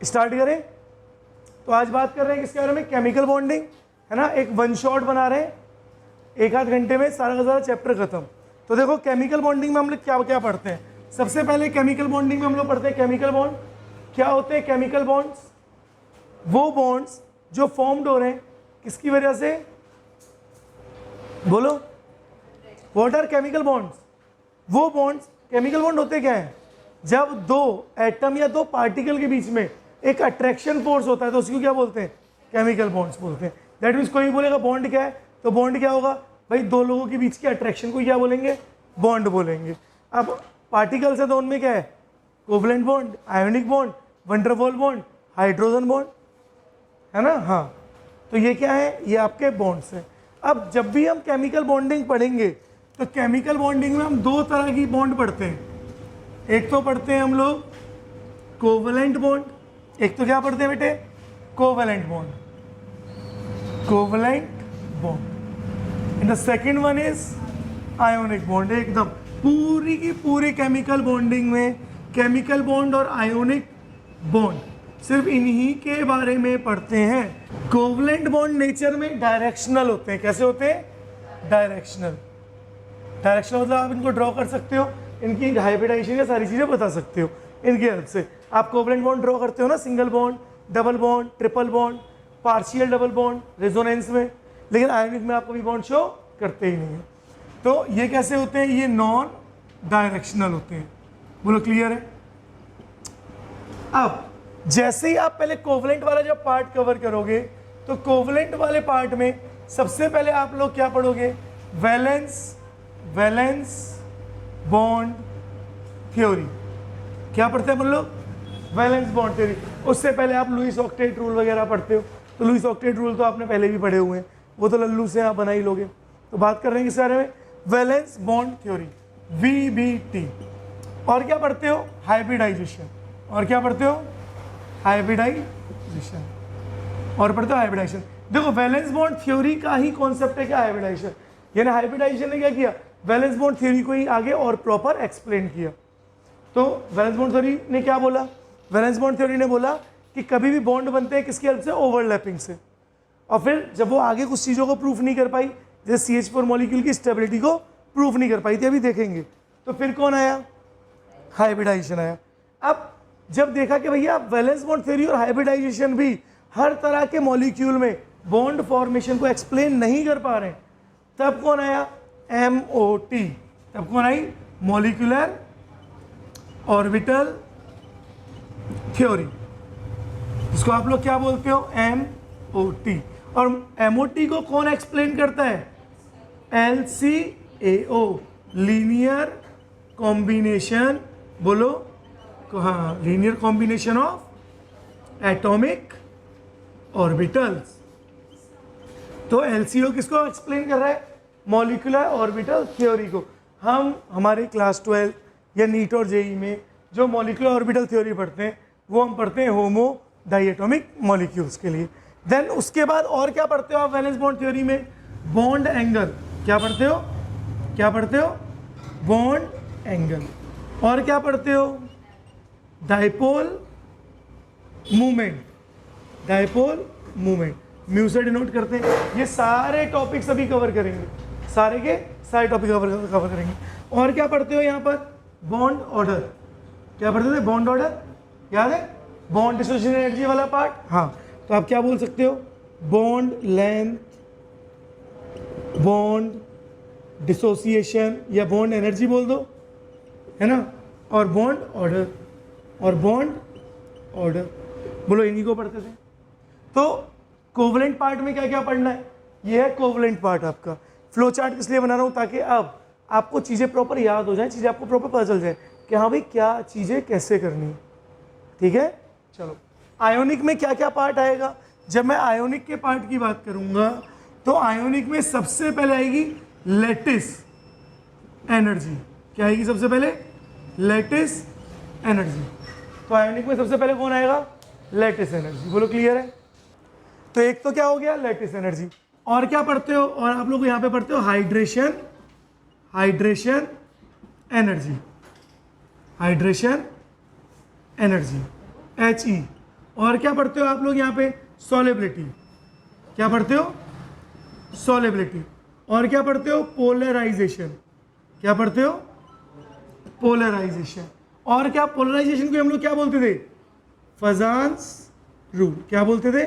Start करें। तो आज बात कर रहे हैं किसके बारे में, केमिकल बॉन्डिंग, है ना। एक वन शॉट बना रहे हैं, एक आध घंटे में सारा का सारा चैप्टर खत्म। तो देखो केमिकल बॉन्डिंग में हम लोग क्या क्या पढ़ते हैं। सबसे पहले केमिकल बॉन्डिंग में हम लोग पढ़ते हैं केमिकल बॉन्ड। क्या होते हैं केमिकल बॉन्ड्स, वो बॉन्ड्स जो फॉर्म्ड हो रहे हैं किसकी वजह से, बोलो, व्हाट आर केमिकल बॉन्ड्स। वो बॉन्ड्स, केमिकल बॉन्ड होते क्या है, जब दो एटम या दो पार्टिकल के बीच में एक अट्रैक्शन फोर्स होता है तो उसको क्या बोलते हैं, केमिकल बॉन्ड्स बोलते हैं। दैट मीन्स कोई बोलेगा बॉन्ड क्या है, तो बॉन्ड क्या होगा भाई, दो लोगों के बीच की अट्रैक्शन को क्या बोलेंगे, बॉन्ड बोलेंगे। अब पार्टिकल्स है तो उनमें क्या है, covalent bond, ionic bond, van der Waals bond, hydrogen bond, है ना। हाँ, तो ये क्या है, ये आपके बॉन्ड्स हैं। अब जब भी हम केमिकल बॉन्डिंग पढ़ेंगे तो केमिकल बॉन्डिंग में हम दो तरह की बॉन्ड पढ़ते हैं। एक तो पढ़ते हैं हम लोग कोवलेंट बॉन्ड, एक तो क्या पढ़ते हैं बेटे, covalent bond, covalent bond. And the second one is ionic bond. एकदम पूरी की पूरी केमिकल बॉन्डिंग में केमिकल बॉन्ड और आयोनिक बॉन्ड सिर्फ इन्हीं के बारे में पढ़ते हैं। कोवलेंट बॉन्ड नेचर में डायरेक्शनल होते हैं। कैसे होते हैं, डायरेक्शनल। डायरेक्शनल मतलब आप इनको ड्रॉ कर सकते हो, इनकी हाइब्रिडाइजेशन या सारी चीज़ें बता सकते हो इनकी हेल्प से। आप कोवलेंट बॉन्ड ड्रॉ करते हो ना, single bond, double bond, triple bond, partial double bond resonance में, लेकिन आयोनिक में आप कभी बॉन्ड शो करते ही नहीं है। तो ये कैसे होते हैं, ये नॉन डायरेक्शनल होते हैं। बोलो क्लियर है। अब जैसे ही आप पहले कोवलेंट वाला जब पार्ट कवर करोगे तो कोवलेंट वाले पार्ट में सबसे पहले आप लोग क्या पढ़ोगे, वैलेंस बॉन्ड थ्योरी। क्या पढ़ते हैं हम लोग, वैलेंस बॉन्ड थ्योरी। उससे पहले आप लुईस ऑक्टेट रूल वगैरह पढ़ते हो, तो लुईस ऑक्टेट रूल तो आपने पहले भी पढ़े हुए हैं, वो तो लल्लू से आप बना ही लोगे। तो बात कर रहे हैं किस बारे में, वैलेंस बॉन्ड थ्योरी, VBT। और क्या पढ़ते हो, हाइब्रिडाइजेशन। और क्या पढ़ते हो, हाइब्रिडाइजेशन। और पढ़ते हो हाइब्रिडाइजेशन। देखो वैलेंस बॉन्ड थ्योरी का ही कॉन्सेप्ट है क्या, हाइब्रिडाइजेशन। यानी हाइब्रिडाइजेशन ने क्या किया, वैलेंस बॉन्ड थ्योरी को ही आगे और प्रॉपर एक्सप्लेन किया। तो वैलेंस बॉन्ड थ्योरी ने क्या बोला, वैलेंस बॉन्ड थ्योरी ने बोला कि कभी भी बॉन्ड बनते हैं किसकी हेल्प से, ओवरलैपिंग से। और फिर जब वो आगे कुछ चीज़ों को प्रूफ नहीं कर पाई, जैसे CH4 मॉलिक्यूल की स्टेबिलिटी को प्रूफ नहीं कर पाई थी, अभी देखेंगे, तो फिर कौन आया, हाइब्रिडाइजेशन आया। अब जब देखा कि भैया वैलेंस बॉन्ड थ्योरी और हाइब्रिडाइजेशन भी हर तरह के मॉलिक्यूल में बॉन्ड फॉर्मेशन को एक्सप्लेन नहीं कर पा रहे, तब कौन आया, MOT। तब कौन आई, मॉलिक्यूलर ऑर्बिटल थ्योरी, इसको आप लोग क्या बोलते हो, MOT। और MOT को कौन एक्सप्लेन करता है, LCAO, लीनियर कॉम्बिनेशन, बोलो, हाँ, linear combination of atomic orbitals. तो LCO किसको एक्सप्लेन कर रहा है, मॉलिक्यूलर ऑर्बिटल थ्योरी को। हम हमारे क्लास 12 या नीट और जेई में जो मॉलिक्यूलर ऑर्बिटल थ्योरी पढ़ते हैं वो हम पढ़ते हैं होमो डाइएटॉमिक मॉलिक्यूल्स के लिए। देन उसके बाद और क्या पढ़ते हो आप वैलेंस बॉन्ड थ्योरी में, बॉन्ड एंगल। क्या पढ़ते हो, क्या पढ़ते हो, बॉन्ड एंगल। और क्या पढ़ते हो, dipole movement, dipole movement, mu से डिनोट करते हैं। ये सारे टॉपिक्स अभी कवर करेंगे, सारे के सारे टॉपिक कवर करेंगे। और क्या पढ़ते हो यहाँ पर, बॉन्ड ऑर्डर। क्या पढ़ते थे, बॉन्ड ऑर्डर, याद है, बॉन्ड डिसोसिएशन एनर्जी वाला पार्ट। हाँ, तो आप क्या बोल सकते हो, बॉन्ड लेंथ, बॉन्ड डिसोसिएशन या बॉन्ड एनर्जी बोल दो, है ना। और बॉन्ड ऑर्डर, और बॉन्ड ऑर्डर, बोलो, इन्हीं को पढ़ते थे। तो कोवलेंट पार्ट में क्या क्या पढ़ना है, ये है कोवलेंट पार्ट आपका। फ्लो चार्ट इसलिए बना रहा हूँ ताकि अब आपको चीज़ें प्रॉपर याद हो जाए, चीज़ें आपको प्रॉपर पता चल जाए कि हाँ भाई क्या चीज़ें कैसे करनी है, ठीक है। चलो, आयोनिक में क्या क्या पार्ट आएगा। जब मैं आयोनिक के पार्ट की बात करूँगा तो आयोनिक में सबसे पहले आएगी लैटिस एनर्जी। क्या आएगी सबसे पहले, लैटिस एनर्जी। तो आयोनिक में सबसे पहले कौन आएगा, लैटिस एनर्जी। बोलो क्लियर है। तो एक तो क्या हो गया, लैटिस एनर्जी। और क्या पढ़ते हो, और आप लोग यहाँ पे पढ़ते हो hydration, hydration energy, hydration energy, HE। और क्या पढ़ते हो आप लोग यहाँ पे? सॉलेबिलिटी। क्या पढ़ते हो? सॉलेबिलिटी। और क्या पढ़ते हो? पोलराइजेशन। क्या पढ़ते हो? पोलराइजेशन। और क्या, पोलराइजेशन को हम लोग क्या बोलते थे? फजान्स रूल। क्या बोलते थे?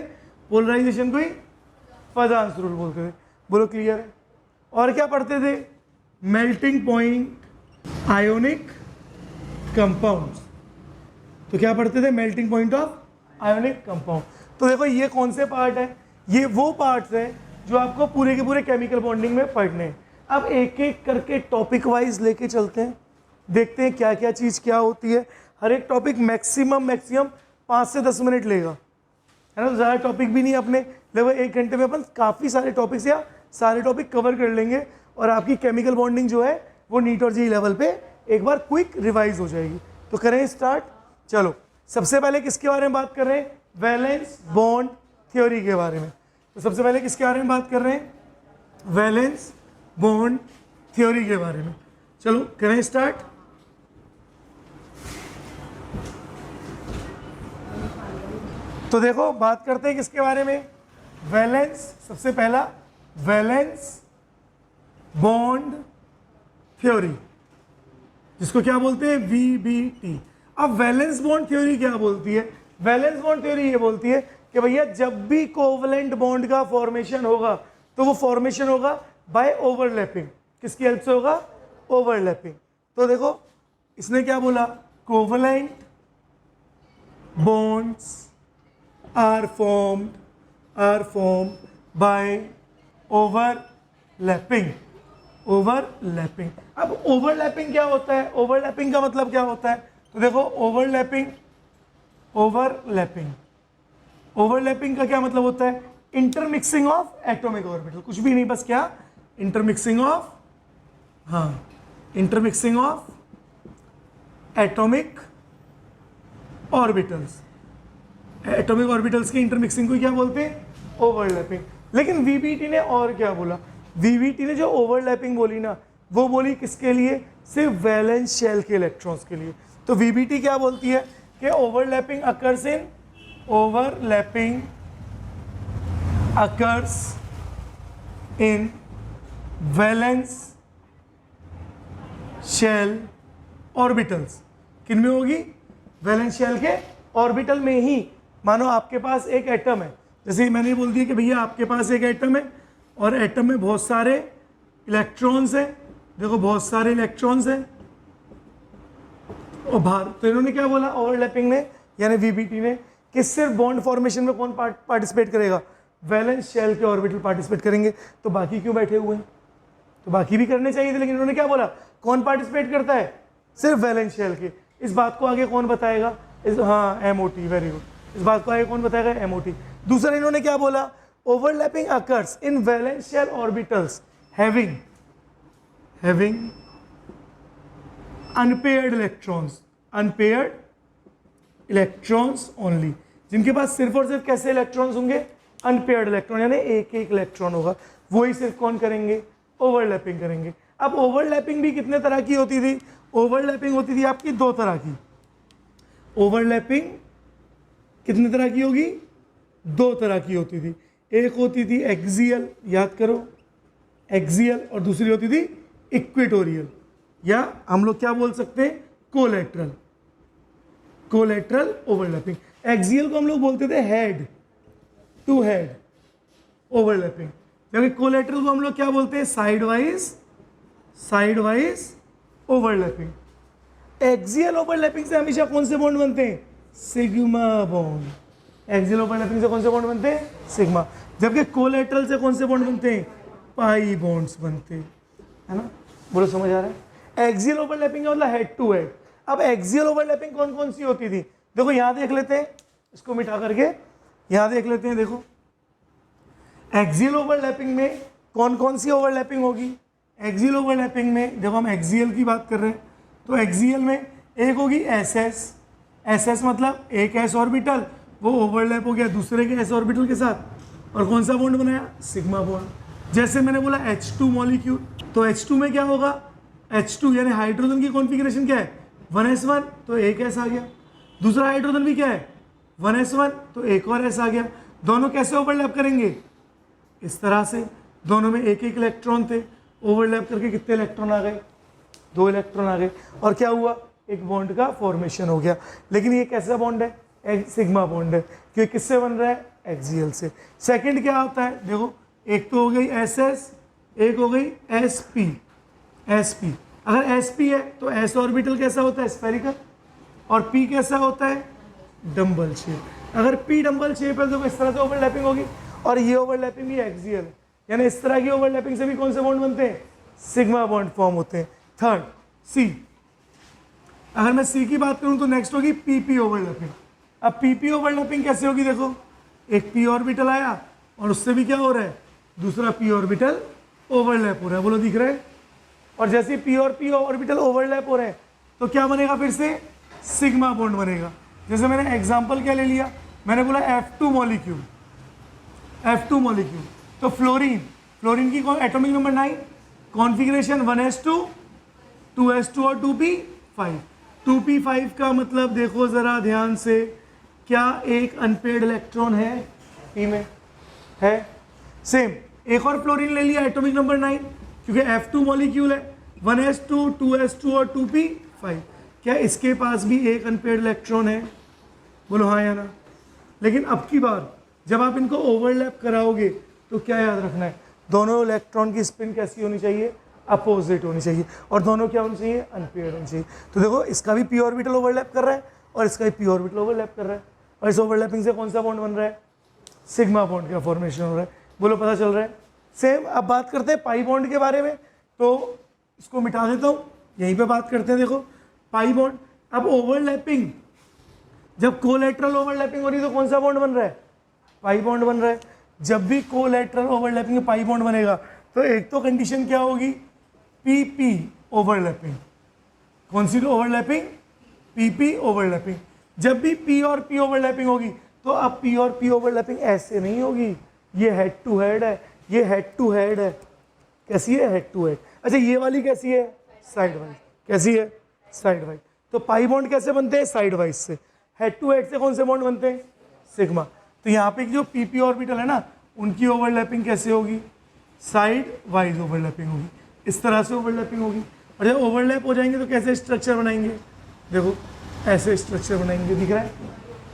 पोलराइजेशन को ही फजान्स रूल बोलते थे। बोलो क्लियर है? और क्या पढ़ते थे? Melting point ionic compounds. तो क्या पढ़ते थे? Melting point of ionic compound. तो देखो ये कौन से पार्ट है? ये वो पार्ट्स हैं जो आपको पूरे के पूरे केमिकल बॉन्डिंग में पढ़ने हैं। अब एक एक करके टॉपिक वाइज लेके चलते हैं, देखते हैं क्या क्या चीज़ क्या होती है। हर एक टॉपिक मैक्सिमम 5 से 10 मिनट लेगा, है ना। तो ज़्यादा टॉपिक भी नहीं, अपने लगभग 1 घंटे में अपन काफ़ी सारे टॉपिक्स या सारे टॉपिक कवर कर लेंगे और आपकी केमिकल बॉन्डिंग जो है वो नीट और जेईई लेवल पे एक बार क्विक रिवाइज हो जाएगी। तो करें स्टार्ट। चलो सबसे पहले किसके बारे में बात कर रहे हैं? वैलेंस बॉन्ड थ्योरी के बारे में। तो सबसे पहले किसके बारे में बात कर रहे हैं? वैलेंस बॉन्ड थ्योरी के बारे में। चलो करें स्टार्ट। तो देखो बात करते हैं किसके बारे में? वैलेंस, सबसे पहला वैलेंस बॉन्ड थ्योरी, जिसको क्या बोलते हैं? VBT। अब वैलेंस बॉन्ड थ्योरी क्या बोलती है? वैलेंस बॉन्ड थ्योरी ये बोलती है कि भैया जब भी कोवलेंट बॉन्ड का फॉर्मेशन होगा तो वो फॉर्मेशन होगा बाय ओवरलैपिंग। किसकी हेल्प से होगा? ओवरलैपिंग। तो देखो इसने क्या बोला? Covalent bonds are formed by overlapping. Overlapping. अब ओवरलैपिंग क्या होता है? ओवरलैपिंग का मतलब क्या होता है? तो देखो ओवरलैपिंग का क्या मतलब होता है? Intermixing of atomic orbital. कुछ भी नहीं, बस क्या? इंटरमिक्सिंग ऑफ, हाँ, intermixing of atomic orbitals. Atomic orbitals की इंटरमिक्सिंग को क्या बोलते हैं? ओवरलैपिंग। लेकिन VBT ने और क्या बोला? VBT ने जो ओवरलैपिंग बोली ना, वो बोली किसके लिए? सिर्फ वैलेंस शेल के इलेक्ट्रॉन्स के लिए। तो VBT क्या बोलती है कि overlapping occurs in valence shell orbitals. किन में होगी? वैलेंस शेल के ऑर्बिटल में ही। मानो आपके पास एक एटम है, जैसे मैंने बोल दिया कि भैया आपके पास एक एटम है और एटम में बहुत सारे इलेक्ट्रॉन्स हैं। देखो बहुत सारे इलेक्ट्रॉन्स हैं और बाहर। तो इन्होंने क्या बोला ओवरलैपिंग ने, यानी VBT ने, कि सिर्फ बॉन्ड फॉर्मेशन में कौन पार्टिसिपेट करेगा? वैलेंस शेल के ऑर्बिटल पार्टिसिपेट करेंगे। तो बाकी क्यों बैठे हुए हैं? तो बाकी भी करने चाहिए थे, लेकिन इन्होंने क्या बोला? कौन पार्टिसिपेट करता है? सिर्फ वैलेंस शेल के। इस बात को आगे कौन बताएगा? हाँ, MOT। Very good. इस बात को आगे कौन बताएगा? MOT। दूसरा इन्होंने क्या बोला? Overlapping occurs in valence shell orbitals having unpaired electrons only. जिनके पास सिर्फ और सिर्फ कैसे इलेक्ट्रॉन्स होंगे? अनपेयर्ड इलेक्ट्रॉन, यानी एक एक इलेक्ट्रॉन होगा। वही सिर्फ कौन करेंगे? ओवरलैपिंग करेंगे। अब ओवरलैपिंग भी कितने तरह की होती थी? ओवरलैपिंग होती थी आपकी 2 तरह की। ओवरलैपिंग कितने तरह की होगी? 2 तरह की होती थी। एक होती थी एक्सियल, याद करो, एक्सियल, और दूसरी होती थी इक्वेटोरियल, या हम लोग क्या बोल सकते हैं? Collateral overlapping. एक्सियल को हम लोग बोलते थे हेड टू हेड ओवरलैपिंग, जबकि कोलेटरल को हम लोग क्या बोलते हैं? Side wise overlapping. Axial overlapping से हमेशा कौन से बॉन्ड बनते हैं? Sigma bond. एक्सियल ओवरलैपिंग से कौन से बॉन्ड बनते हैं? सिग्मा। जबकि कोलेटरल से कौन से बॉन्ड बनते हैं? पाई बॉन्ड्स बनते हैं, है ना। बोलो समझ आ रहा है? एक्सियल ओवरलैपिंग का मतलब हेड टू हेड। अब एक्सियल ओवरलैपिंग कौन कौन सी होती थी? देखो यहां देख लेते हैं, इसको मिटा करके यहां देख लेते हैं। देखो एक्सियल ओवरलैपिंग में कौन कौन सी ओवरलैपिंग होगी? एक्सियल ओवरलैपिंग में जब हम एक्सियल की बात कर रहे हैं तो एक्सियल में एक होगी एस मतलब एक एस ऑर्बिटल, वो ओवरलैप हो गया दूसरे के एस ऑर्बिटल के साथ, और कौन सा बॉन्ड बनाया? Sigma bond. जैसे मैंने बोला H2 मॉलिक्यूल, तो H2 में क्या होगा? H2 यानी हाइड्रोजन की कॉन्फ़िगरेशन क्या है? 1s1, तो एक एस आ गया। दूसरा हाइड्रोजन भी क्या है? 1s1 तो एक और s आ गया। दोनों कैसे ओवरलैप करेंगे? इस तरह से, दोनों में एक एक इलेक्ट्रॉन थे, ओवरलैप करके कितने इलेक्ट्रॉन आ गए? 2 इलेक्ट्रॉन आ गए, और क्या हुआ? एक बॉन्ड का फॉर्मेशन हो गया। लेकिन ये कैसा बॉन्ड है? एक सिग्मा बॉन्ड है, क्योंकि किससे बन रहा है? एक्सियल से। सेकंड क्या होता है? देखो, एक तो हो गई SS, एक हो गई SP। SP, अगर SP है तो S ऑर्बिटल कैसा होता है? स्फेरिकल। और P कैसा होता है? Dumbbell shape. अगर P डंबल शेप है तो इस तरह से ओवरलैपिंग होगी, और ये ओवरलैपिंग भी एक्सियल है, यानी इस तरह की ओवरलैपिंग से भी कौन से बॉन्ड बनते हैं? सिग्मा बॉन्ड फॉर्म होते हैं। थर्ड C, अगर मैं C की बात करूं तो नेक्स्ट होगी PP ओवरलैपिंग। अब PP ओवरलैपिंग कैसे होगी? देखो, एक P ऑर्बिटल आया और उससे भी क्या हो रहा है? दूसरा P ऑर्बिटल ओवरलैप हो रहा है। बोलो, दिख रहा है? और जैसे P और P ऑर्बिटल ओवरलैप हो रहे हैं तो क्या बनेगा? फिर से सिग्मा बॉन्ड बनेगा। जैसे मैंने एग्जांपल क्या ले लिया? मैंने बोला F2 मॉलिक्यूल, F2 मॉलिक्यूल, तो फ्लोरीन, फ्लोरीन की atomic number 9, configuration 1s2, 2s2 और 2p5। 2p5 का मतलब देखो जरा ध्यान से, क्या एक अनपेड इलेक्ट्रॉन है P में? है। सेम एक और फ्लोरीन ले लिया, एटॉमिक नंबर 9, क्योंकि F2 मॉलिक्यूल है, 1s2, 2s2 और 2p5। क्या इसके पास भी एक अनपेड इलेक्ट्रॉन है? बोलो हाँ या ना। लेकिन अब की बार जब आप इनको ओवरलैप कराओगे तो क्या याद रखना है? दोनों इलेक्ट्रॉन की स्पिन कैसी होनी चाहिए? अपोजिट होनी चाहिए, और दोनों क्या होनी चाहिए? अनपेयर्ड होनी चाहिए। तो देखो, इसका भी P ऑर्बिटल ओवरलैप कर रहा है और इसका भी P ऑर्बिटल ओवरलैप कर रहा है, और इस ओवरलैपिंग से कौन सा बॉन्ड बन रहा है? सिग्मा बॉन्ड का फॉर्मेशन हो रहा है। बोलो, पता चल रहा है? सेम अब बात करते हैं पाई बॉन्ड के बारे में, तो इसको मिटा देता हूँ, यहीं पे बात करते हैं। देखो, पाई बॉन्ड, अब ओवरलैपिंग, जब कोलैटरल ओवरलैपिंग हो रही है तो कौन सा बॉन्ड बन रहा है? पाई बॉन्ड बन रहा है। जब भी कोलैटरल ओवरलैपिंग पाई बॉन्ड बनेगा तो एक तो कंडीशन क्या होगी? PP overlapping. कौन सी ओवरलैपिंग? PP overlapping. जब भी P और P ओवरलैपिंग होगी तो अब P और P ओवरलैपिंग ऐसे नहीं होगी, ये हेड टू हेड है, ये हेड टू हेड है। कैसी है? Head to head. अच्छा, ये वाली कैसी है? Side wise. कैसी है? Side wise. तो पाई बॉन्ड कैसे बनते हैं? साइड वाइज से। हेड टू हेड से कौन से बॉन्ड बनते हैं? सिग्मा। तो यहाँ पे जो PP ऑर्बिटल है ना, उनकी ओवरलैपिंग कैसे होगी? साइड वाइज ओवरलैपिंग होगी, इस तरह से ओवरलैपिंग होगी। और जब ओवरलैप हो जाएंगे तो कैसे स्ट्रक्चर बनाएंगे? देखो, ऐसे स्ट्रक्चर बनाएंगे, दिख रहा है?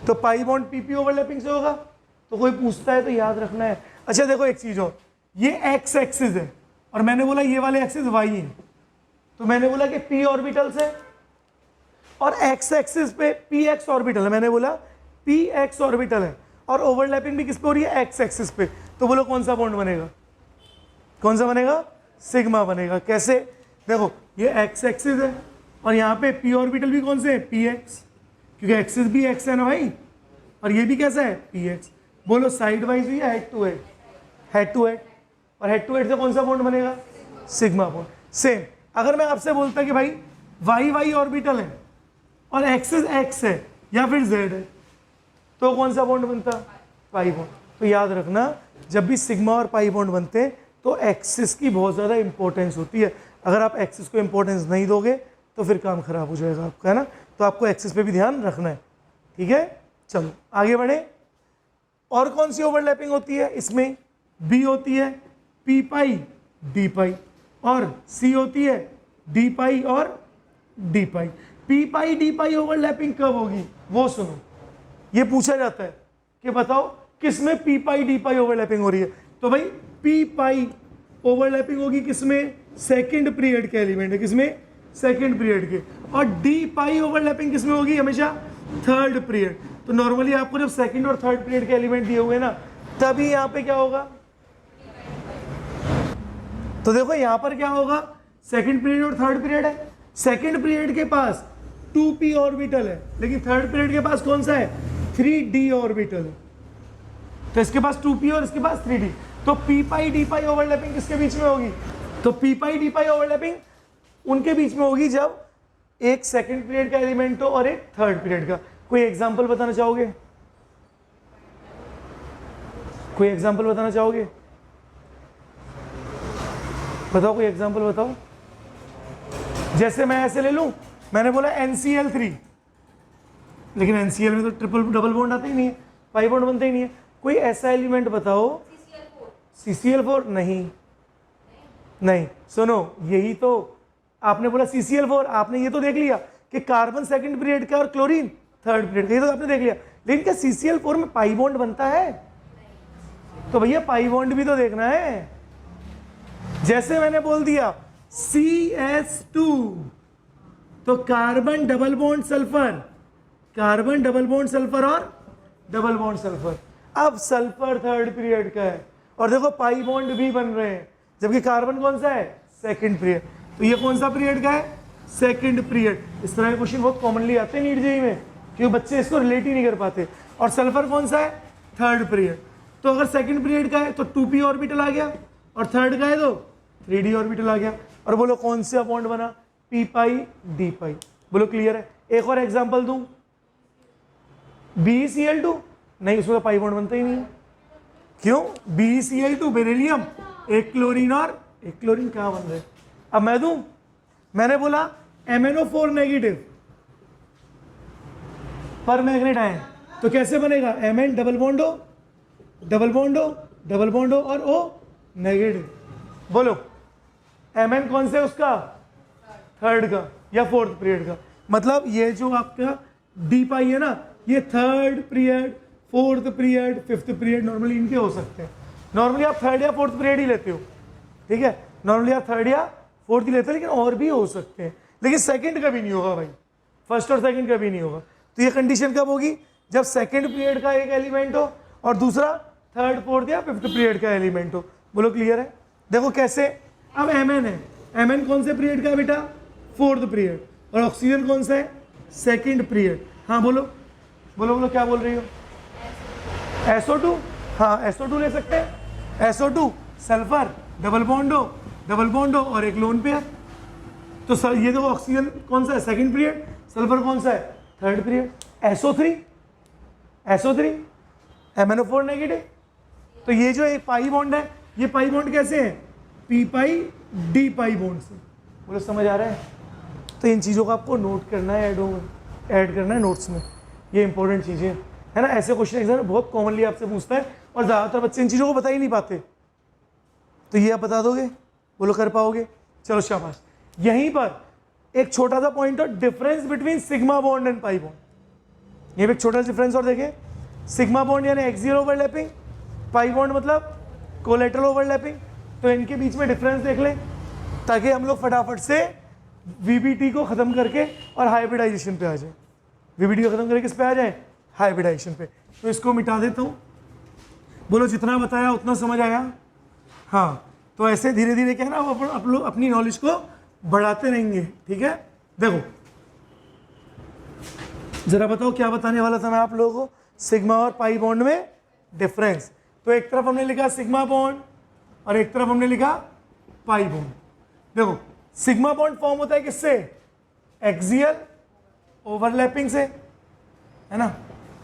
तो पाई बॉन्ड PP ओवरलैपिंग से होगा। तो कोई पूछता है तो याद रखना है। अच्छा देखो, एक चीज और, ये एक्स एक्सिस है और मैंने बोला ये वाले एक्सिस वाई है, तो मैंने बोला कि P ऑर्बिटल से, और एक्स एक्सिस पे PX ऑर्बिटल है, मैंने बोला PX ऑर्बिटल है, और ओवरलैपिंग भी किस पे हो रही है? एक्स एक्सिस पे। तो बोलो कौन सा बॉन्ड बनेगा? कौन सा बनेगा? सिग्मा बनेगा। कैसे? देखो, ये एक्स एक्सिस है और यहाँ पे P ऑर्बिटल भी कौन से है? PX, क्योंकि एक्सिस भी एक्स है ना भाई, और ये भी कैसा है? PX। बोलो साइड वाइज या head to head? Head to head. और हेड टू हेड से कौन सा बॉन्ड बनेगा? Sigma bond. सेम अगर मैं आपसे बोलता कि भाई वाई वाई ऑर्बिटल है और एक्सिस एक्स है या फिर जेड है, तो कौन सा बॉन्ड बनता? पाई बॉन्ड। तो याद रखना, जब भी सिग्मा और पाई बॉन्ड बनते हैं तो एक्सिस की बहुत ज़्यादा इंपॉर्टेंस होती है। अगर आप एक्सिस को इंपॉर्टेंस नहीं दोगे तो फिर काम खराब हो जाएगा आपका, है ना? तो आपको एक्सिस पे भी ध्यान रखना है, ठीक है? चलो आगे बढ़े। और कौन सी ओवरलैपिंग होती है इसमें? बी होती है P पाई D पाई, और C होती है D पाई और D पाई। P पाई D पाई ओवरलैपिंग कब होगी वो सुनो, ये पूछा जाता है कि बताओ किसमें P पाई D पाई ओवरलैपिंग हो रही है। तो भाई P पाई ओवरलैपिंग होगी किसमें? सेकंड पीरियड के एलिमेंट है, किसमें? सेकंड पीरियड के। और D पाई ओवरलैपिंग किसमें होगी? हमेशा थर्ड पीरियड। तो नॉर्मली आपको जब सेकंड और थर्ड पीरियड के एलिमेंट दिए हुए ना, तभी यहाँ पे क्या होगा? तो देखो यहाँ पर क्या होगा? सेकंड पीरियड और थर्ड पीरियड है। सेकंड पीरियड के पास 2p ऑर्बिटल है, लेकिन थर्ड पीरियड के पास कौन सा है? 3d ऑर्बिटल है। तो इसके पास 2p और इसके पास 3d। तो p पाई d पाई ओवरलैपिंग किसके बीच में होगी? तो p पाई d पाई ओवरलैपिंग उनके बीच में होगी जब एक सेकंड पीरियड का एलिमेंट हो और एक थर्ड पीरियड का। कोई एग्जांपल बताना चाहोगे? कोई एग्जांपल बताना चाहोगे? बताओ, कोई एग्जांपल बताओ। जैसे मैं ऐसे ले लूं, मैंने बोला NCl3, लेकिन एनसीएल में तो ट्रिपल डबल बॉन्ड आता ही नहीं है, पाई बॉन्ड बनता ही नहीं है। कोई ऐसा एलिमेंट बताओ। CCl4 नहीं, नहीं सुनो, यही तो आपने बोला CCl4, आपने ये तो देख लिया कि कार्बन सेकंड पीरियड का और क्लोरीन थर्ड पीरियड का, ये तो आपने देख लिया। लेकिन क्या CCl4 में पाई बॉन्ड बनता है? तो भैया पाई बॉन्ड भी तो देखना है। जैसे मैंने बोल दिया CS2 तो carbon double bond sulphur, carbon double bond sulphur और डबल बॉन्ड सल्फर। अब सल्फर थर्ड पीरियड का है और देखो पाई बॉन्ड भी बन रहे हैं, जबकि कार्बन कौन सा है? Second period. तो ये कौन सा पीरियड का है? Second period. इस तरह के क्वेश्चन बहुत कॉमनली आते हैं नीट जेईई में, क्योंकि बच्चे इसको रिलेट ही नहीं कर पाते। और सल्फर कौन सा है? Third period. तो अगर सेकंड पीरियड का है तो 2p ऑर्बिटल आ गया, और थर्ड का है तो 3d ऑर्बिटल आ गया। और बोलो कौन सा बॉन्ड बना? p पाई d पाई। बोलो क्लियर है? एक और एग्जांपल दूं, BeCl2 नहीं, उसमें तो पाई बॉन्ड बनता ही नहीं है। क्यों? BeCl2 बेरिलियम, एक क्लोरीन और एक क्लोरीन कहाँ बन रहे? अब मैं दूं, मैंने बोला MnO4 नेगेटिव पर मैग्नेट आयन, तो कैसे बनेगा? Mn double bond O, double bond O, double bond O और O नेगेटिव। बोलो Mn कौन से उसका? थर्ड का या फोर्थ पीरियड का। मतलब ये जो आपका डी पाई है ना, ये third period, fourth period, fifth period normally इनके हो सकते हैं। नॉर्मली आप थर्ड या फोर्थ पीरियड ही लेते हो, ठीक है? नॉर्मली आप थर्ड या फोर्थ ही लेते हो, लेकिन और भी हो सकते हैं। लेकिन सेकंड कभी नहीं होगा भाई, फर्स्ट और सेकंड कभी नहीं होगा। तो ये कंडीशन कब होगी? जब सेकंड पीरियड का एक एलिमेंट हो और दूसरा थर्ड, फोर्थ या फिफ्थ पीरियड का एलिमेंट हो। बोलो क्लियर है? देखो कैसे। अब Mn है, Mn कौन से पीरियड का है बेटा? Fourth period. और ऑक्सीजन कौन सा है? Second period. हाँ बोलो बोलो बोलो, क्या बोल रही हो? SO2, हाँ SO2 ले सकते हैं। SO2 सल्फर, डबल बॉन्ड हो और एक लोन पेयर। तो सर ये देखो, ऑक्सीजन कौन सा है? Second period. सल्फर कौन सा है? Third period. SO3 MnO4 negative. तो ये जो एक पाई बॉन्ड है, ये पाई बॉन्ड कैसे है? p पाई d पाई बॉन्ड से। बोलो समझ आ रहा है? तो इन चीज़ों को आपको नोट करना है, ऐड करना है नोट्स में। ये इंपॉर्टेंट चीज़ें है ना। ऐसे क्वेश्चन एग्जाम में बहुत कॉमनली आपसे पूछता है और ज़्यादातर बच्चे इन चीज़ों को बता ही नहीं पाते। तो ये आप बता दोगे? बोलो कर पाओगे? चलो शाबाश। यहीं पर एक छोटा सा पॉइंट और difference between sigma bond and pi bond. ये भी एक छोटा सा डिफरेंस और देखें। सिग्मा बॉन्ड यानी एक्सियल ओवरलैपिंग, पाई बॉन्ड मतलब कोलेटरल ओवरलैपिंग। तो इनके बीच में डिफरेंस देख लें, ताकि हम लोग फटाफट से VBT को ख़त्म करके और हाइब्रिडाइजेशन पे आ जाए। VBT को ख़त्म करके किस पे आ जाए? हाइब्रिडाइजेशन पे। तो इसको मिटा देता हूँ। बोलो जितना बताया उतना समझ आया? हाँ। तो ऐसे धीरे धीरे क्या है ना, आप लोग अपनी नॉलेज को बढ़ाते रहेंगे, ठीक है? देखो जरा बताओ क्या बताने वाला था मैं आप लोगों को? सिग्मा और पाई बॉन्ड में डिफरेंस। तो एक तरफ हमने लिखा सिग्मा बॉन्ड और एक तरफ हमने लिखा पाई बॉन्ड। देखो सिग्मा बॉन्ड फॉर्म होता है किससे? एक्सियल ओवरलैपिंग से, है ना?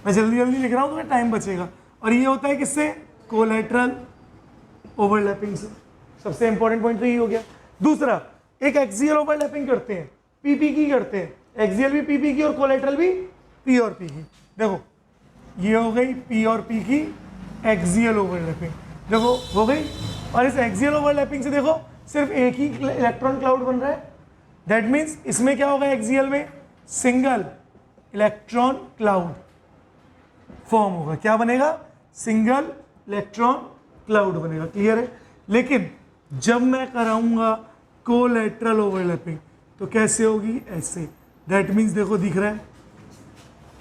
मैं जल्दी जल्दी लिख रहा हूँ तो टाइम बचेगा। और ये होता है किससे? कोलेटरल ओवरलैपिंग से। सबसे इंपॉर्टेंट पॉइंट तो ये हो गया। दूसरा, एक एक्सियल ओवरलैपिंग करते हैं, पीपी की करते हैं। एक्सियल भी पीपी की और कोलेटरल भी पी और पी की। देखो ये हो गई पी और पी की एक्सियल ओवरलैपिंग, देखो हो गई। और इस एक्सियल ओवरलैपिंग से देखो सिर्फ एक ही इलेक्ट्रॉन क्लाउड बन रहा है। दैट मीन्स इसमें क्या होगा? एक्सियल में सिंगल इलेक्ट्रॉन क्लाउड फॉर्म होगा। क्या बनेगा? सिंगल इलेक्ट्रॉन क्लाउड बनेगा। क्लियर है? लेकिन जब मैं कराऊंगा कोलेटरल ओवरलैपिंग तो कैसे होगी? ऐसे। दैट मीन्स देखो दिख रहा है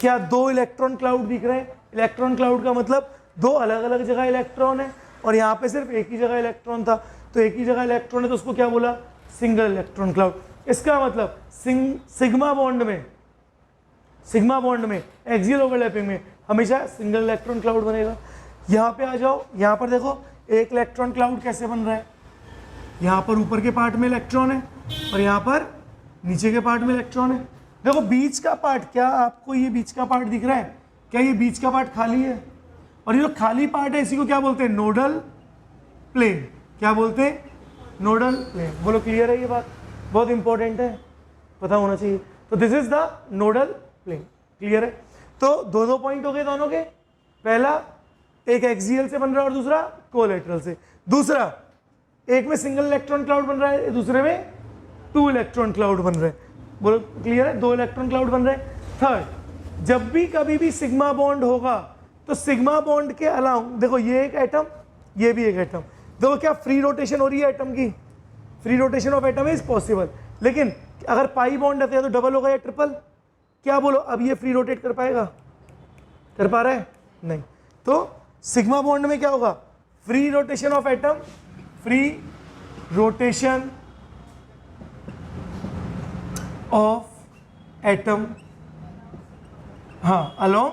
क्या? दो इलेक्ट्रॉन क्लाउड दिख रहे हैं। इलेक्ट्रॉन क्लाउड का मतलब दो अलग अलग जगह इलेक्ट्रॉन है और यहाँ पे सिर्फ एक ही जगह इलेक्ट्रॉन था। तो एक ही जगह इलेक्ट्रॉन है तो उसको क्या बोला? Single electron cloud. इसका मतलब सिग्मा बॉन्ड में एक्सियल ओवरलैपिंग में हमेशा सिंगल इलेक्ट्रॉन क्लाउड बनेगा। यहाँ पे आ जाओ, यहाँ पर देखो एक इलेक्ट्रॉन क्लाउड कैसे बन रहा है? यहाँ पर ऊपर के पार्ट में इलेक्ट्रॉन है और यहाँ पर नीचे के पार्ट में इलेक्ट्रॉन है। देखो बीच का पार्ट, क्या आपको ये बीच का पार्ट दिख रहा है? क्या ये बीच का पार्ट खाली है? और ये जो खाली पार्ट है इसी को क्या बोलते हैं? Nodal plane. क्या बोलते हैं? Nodal plane. बोलो क्लियर है? ये बात बहुत इंपॉर्टेंट है, पता होना चाहिए। तो this is the nodal plane. Clear है? तो दो पॉइंट हो गए दोनों के, पहला एक एक्सियल से बन रहा है और दूसरा कोलैटरल से, दूसरा एक में सिंगल इलेक्ट्रॉन क्लाउड बन रहा है, दूसरे में 2 इलेक्ट्रॉन क्लाउड बन रहे हैं। बोलो क्लियर है, 2 इलेक्ट्रॉन क्लाउड बन रहे हैं। थर्ड, जब भी कभी भी सिग्मा बॉन्ड होगा तो सिग्मा बॉन्ड के अलावा देखो ये एक एटम, ये भी एक एटम, देखो क्या फ्री रोटेशन हो रही है एटम की, free rotation of atom is possible. लेकिन अगर पाई बॉन्ड रहते हैं तो डबल होगा या ट्रिपल, क्या बोलो अब ये फ्री रोटेट कर पाएगा, कर पा रहा है नहीं। तो सिग्मा बॉन्ड में क्या होगा, free rotation of atom, free rotation of atom, हाँ along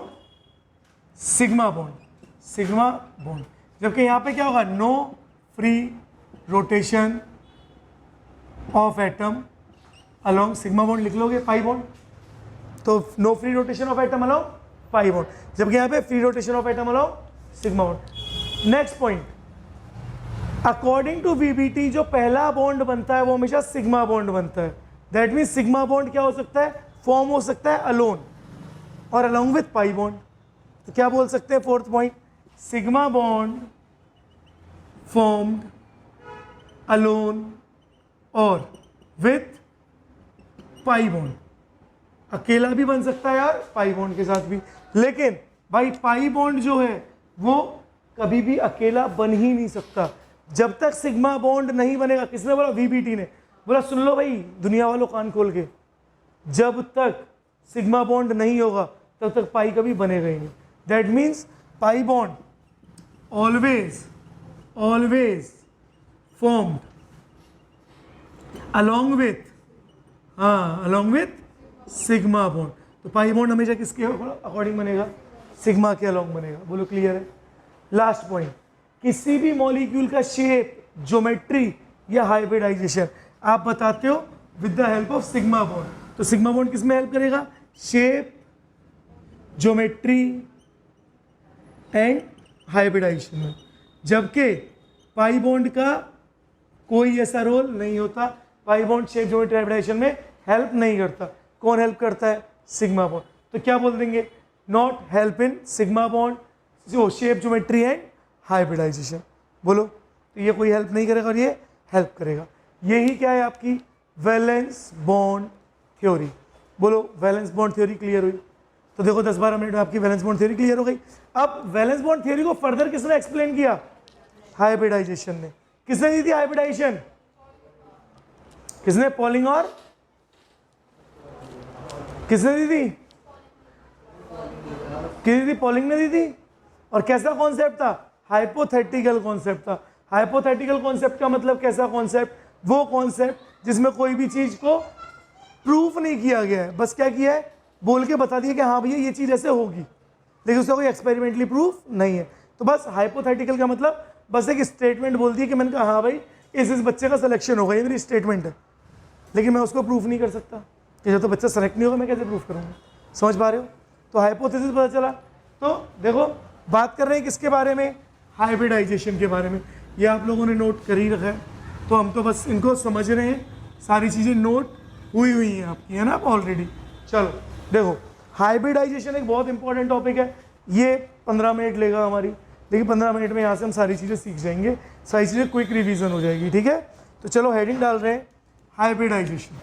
sigma bond, sigma bond. जबकि यहाँ पे क्या होगा, no free rotation of atom along sigma bond, लिख लोगे पाई बॉन्ड, तो no free rotation of atom along pi bond, जबकि यहाँ पे free rotation of atom along sigma bond. Next point, according to VBT जो पहला बॉन्ड बनता है वो हमेशा सिग्मा बॉन्ड बनता है। दैट मीन्स सिग्मा बॉन्ड क्या हो सकता है, फॉर्म हो सकता है अलोन और अलोंग विथ पाई बॉन्ड। तो क्या बोल सकते हैं fourth point, sigma bond formed alone और विथ पाई बॉन्ड, अकेला भी बन सकता है यार पाई बॉन्ड के साथ भी, लेकिन भाई पाई बॉन्ड जो है वो कभी भी अकेला बन ही नहीं सकता जब तक सिग्मा बॉन्ड नहीं बनेगा। किसने बोला, वीबीटी ने बोला, सुन लो भाई दुनिया वालों कान खोल के, जब तक सिग्मा बॉन्ड नहीं होगा तब तक पाई कभी बनेगा ही नहीं। That means pi bond always always formed along with, हाँ अलोंग विथ सिग्मा बॉन्ड। तो पाई बॉन्ड हमेशा किसके अकॉर्डिंग बनेगा, सिग्मा के अलोंग बनेगा। बोलो क्लियर है। लास्ट पॉइंट, किसी भी मॉलिक्यूल का शेप, ज्योमेट्री या हाइब्रिडाइजेशन आप बताते हो with the help of sigma bond. तो सिग्मा बॉन्ड किस में हेल्प करेगा, शेप, ज्योमेट्री एंड हाइब्रिडाइजेशन में, जबकि पाई बॉन्ड का कोई ऐसा रोल नहीं होता। Pi bond shape, geometry, hybridization में हेल्प नहीं करता। कौन हेल्प करता है, सिग्मा बॉन्ड। तो क्या बोल देंगे, not help in sigma bond, जो शेप, ज्योमेट्री एंड हाइब्रिडाइजेशन। बोलो, तो ये कोई हेल्प नहीं करेगा और ये हेल्प करेगा। यही क्या है आपकी वैलेंस बॉन्ड थ्योरी। बोलो वैलेंस बॉन्ड थ्योरी क्लियर हुई। तो देखो 10-12 मिनट में आपकी वैलेंस बॉन्ड थ्योरी क्लियर हो गई। अब वैलेंस बॉन्ड थ्योरी को फर्दर किसने एक्सप्लेन किया, हाइब्रिडाइजेशन ने। किसने दी थी हाइब्रिडाइजेशन, किसने, पॉलिंग और किसने दी थी, किसने दी, पॉलिंग ने दी थी। और कैसा कॉन्सेप्ट था, हाइपोथेटिकल कॉन्सेप्ट था। हाइपोथेटिकल कॉन्सेप्ट का मतलब कैसा कॉन्सेप्ट, वो कॉन्सेप्ट जिसमें कोई भी चीज को प्रूफ नहीं किया गया है, बस क्या किया है, बोल के बता दिया कि हाँ भैया ये चीज ऐसे होगी, लेकिन उसका कोई एक्सपेरिमेंटली प्रूफ नहीं है। तो बस हाइपोथेटिकल का मतलब बस एक स्टेटमेंट बोल दी कि मैंने कहा हाँ भाई इस बच्चे का सिलेक्शन होगा, ये मेरी स्टेटमेंट है, लेकिन मैं उसको प्रूफ नहीं कर सकता कि जब तो बच्चा सेलेक्ट नहीं होगा मैं कैसे प्रूफ करूँगा। समझ पा रहे हो। तो हाइपोथेसिस पता चला। तो देखो बात कर रहे हैं किसके बारे में, हाइब्रिडाइजेशन के बारे में। ये आप लोगों ने नोट कर ही रखा है, तो हम तो बस इनको समझ रहे हैं, सारी चीज़ें नोट हुई हैं आपकी, है ना आप ऑलरेडी। चलो देखो, हाइब्रिडाइजेशन एक बहुत इंपॉर्टेंट टॉपिक है, ये 15 मिनट लेगा हमारी, लेकिन 15 मिनट में यहाँ से हम सारी चीज़ें सीख जाएंगे, सारी चीज़ें क्विक रिवीजन हो जाएगी, ठीक है। तो चलो हेडिंग डाल रहे हैं हाइब्रिडाइजेशन।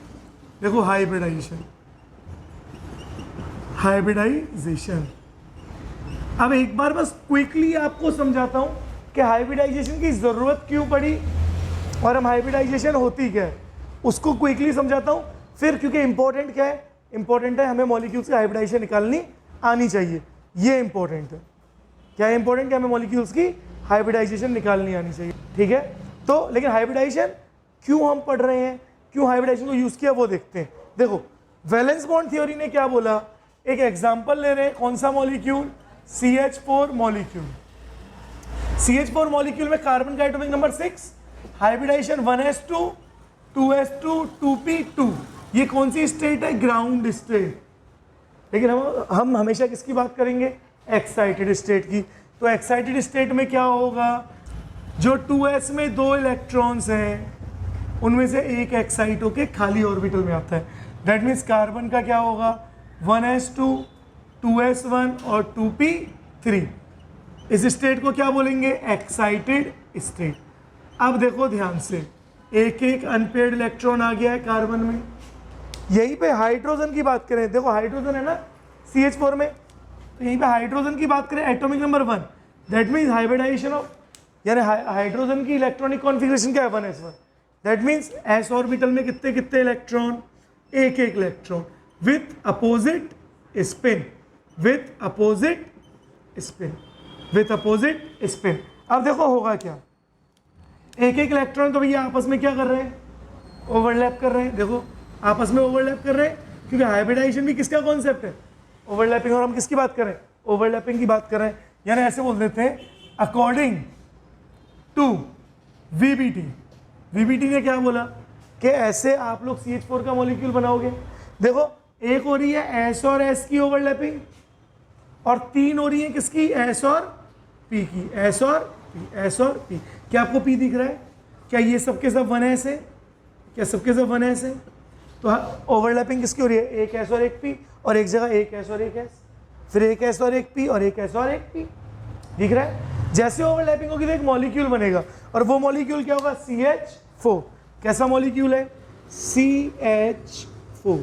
देखो हाइब्रिडाइजेशन, हाइब्रिडाइजेशन। अब एक बार बस क्विकली आपको समझाता हूँ कि हाइब्रिडाइजेशन की ज़रूरत क्यों पड़ी और हम हाइब्रिडाइजेशन होती क्या है, उसको क्विकली समझाता हूँ। फिर क्योंकि इंपॉर्टेंट क्या है, इंपॉर्टेंट है हमें मॉलिक्यूल्स की हाइब्रिडाइजेशन निकालनी आनी चाहिए, ये इंपॉर्टेंट है। क्या है इंपॉर्टेंट, कि हमें मॉलिक्यूल्स की हाइब्रिडाइजेशन निकालनी आनी चाहिए, ठीक है। तो लेकिन हाइब्रिडाइजेशन क्यों हम पढ़ रहे हैं, क्यों हाइब्रिडाइजेशन को यूज़ किया वो देखते हैं। देखो वैलेंस बॉन्ड थ्योरी ने क्या बोला, एक एग्जाम्पल ले रहे हैं, कौन सा molecule, CH4 molecule. CH4 molecule में कार्बन का atomic number 6, hybridization 1s2 2s2 2p2। ये कौन सी स्टेट है, ग्राउंड स्टेट। लेकिन हम हमेशा किसकी बात करेंगे, एक्साइटेड स्टेट की। तो एक्साइटेड स्टेट में क्या होगा, जो 2s में 2 इलेक्ट्रॉन्स हैं उनमें से एक एक्साइट होके खाली ऑर्बिटल में आता है। दैट मीन्स कार्बन का क्या होगा, 1s2 2s1 और 2p3। इस स्टेट को क्या बोलेंगे? Excited state. अब देखो ध्यान से, एक एक अनपेयर्ड इलेक्ट्रॉन आ गया है कार्बन में। यहीं पे हाइड्रोजन की बात करें, देखो हाइड्रोजन है ना CH4 में, तो यहीं पे हाइड्रोजन की बात करें, atomic number 1, that means hybridization of, यानी हाइड्रोजन की इलेक्ट्रॉनिक कॉन्फ़िगरेशन क्या है? 1s1। That means s orbital में कितने कितने इलेक्ट्रॉन? एक एक electron with opposite spin, with opposite spin, with opposite spin. अब देखो होगा क्या, एक एक इलेक्ट्रॉन तो भैया आपस में क्या कर रहे हैं? ओवरलैप कर रहे हैं। देखो आपस में ओवरलैप कर रहे हैं, क्योंकि हाइब्रिडाइजेशन भी किसका कॉन्सेप्ट है? ओवरलैपिंग। और हम किसकी बात करें? ओवरलैपिंग की बात कर रहे हैं। यानी ऐसे बोल देते हैं, अकॉर्डिंग टू VBT। VBT ने क्या बोला कि ऐसे आप लोग CH4 का मॉलिक्यूल बनाओगे। देखो एक हो रही है S और S की ओवरलैपिंग, और 3 हो रही है किसकी? S और P की। S और P, S और P। क्या आपको P दिख रहा है? क्या ये सबके सब 1s है? क्या सबके सब 1s है? तो ओवरलैपिंग किसकी हो रही है? एक S और एक P, और एक जगह एक S और एक S, फिर एक S और एक P, और एक S और एक P। दिख रहा है? जैसे ओवरलैपिंग होगी तो एक मॉलिक्यूल बनेगा, और वो मॉलिक्यूल क्या होगा? CH4। कैसा मॉलिक्यूल है? CH4।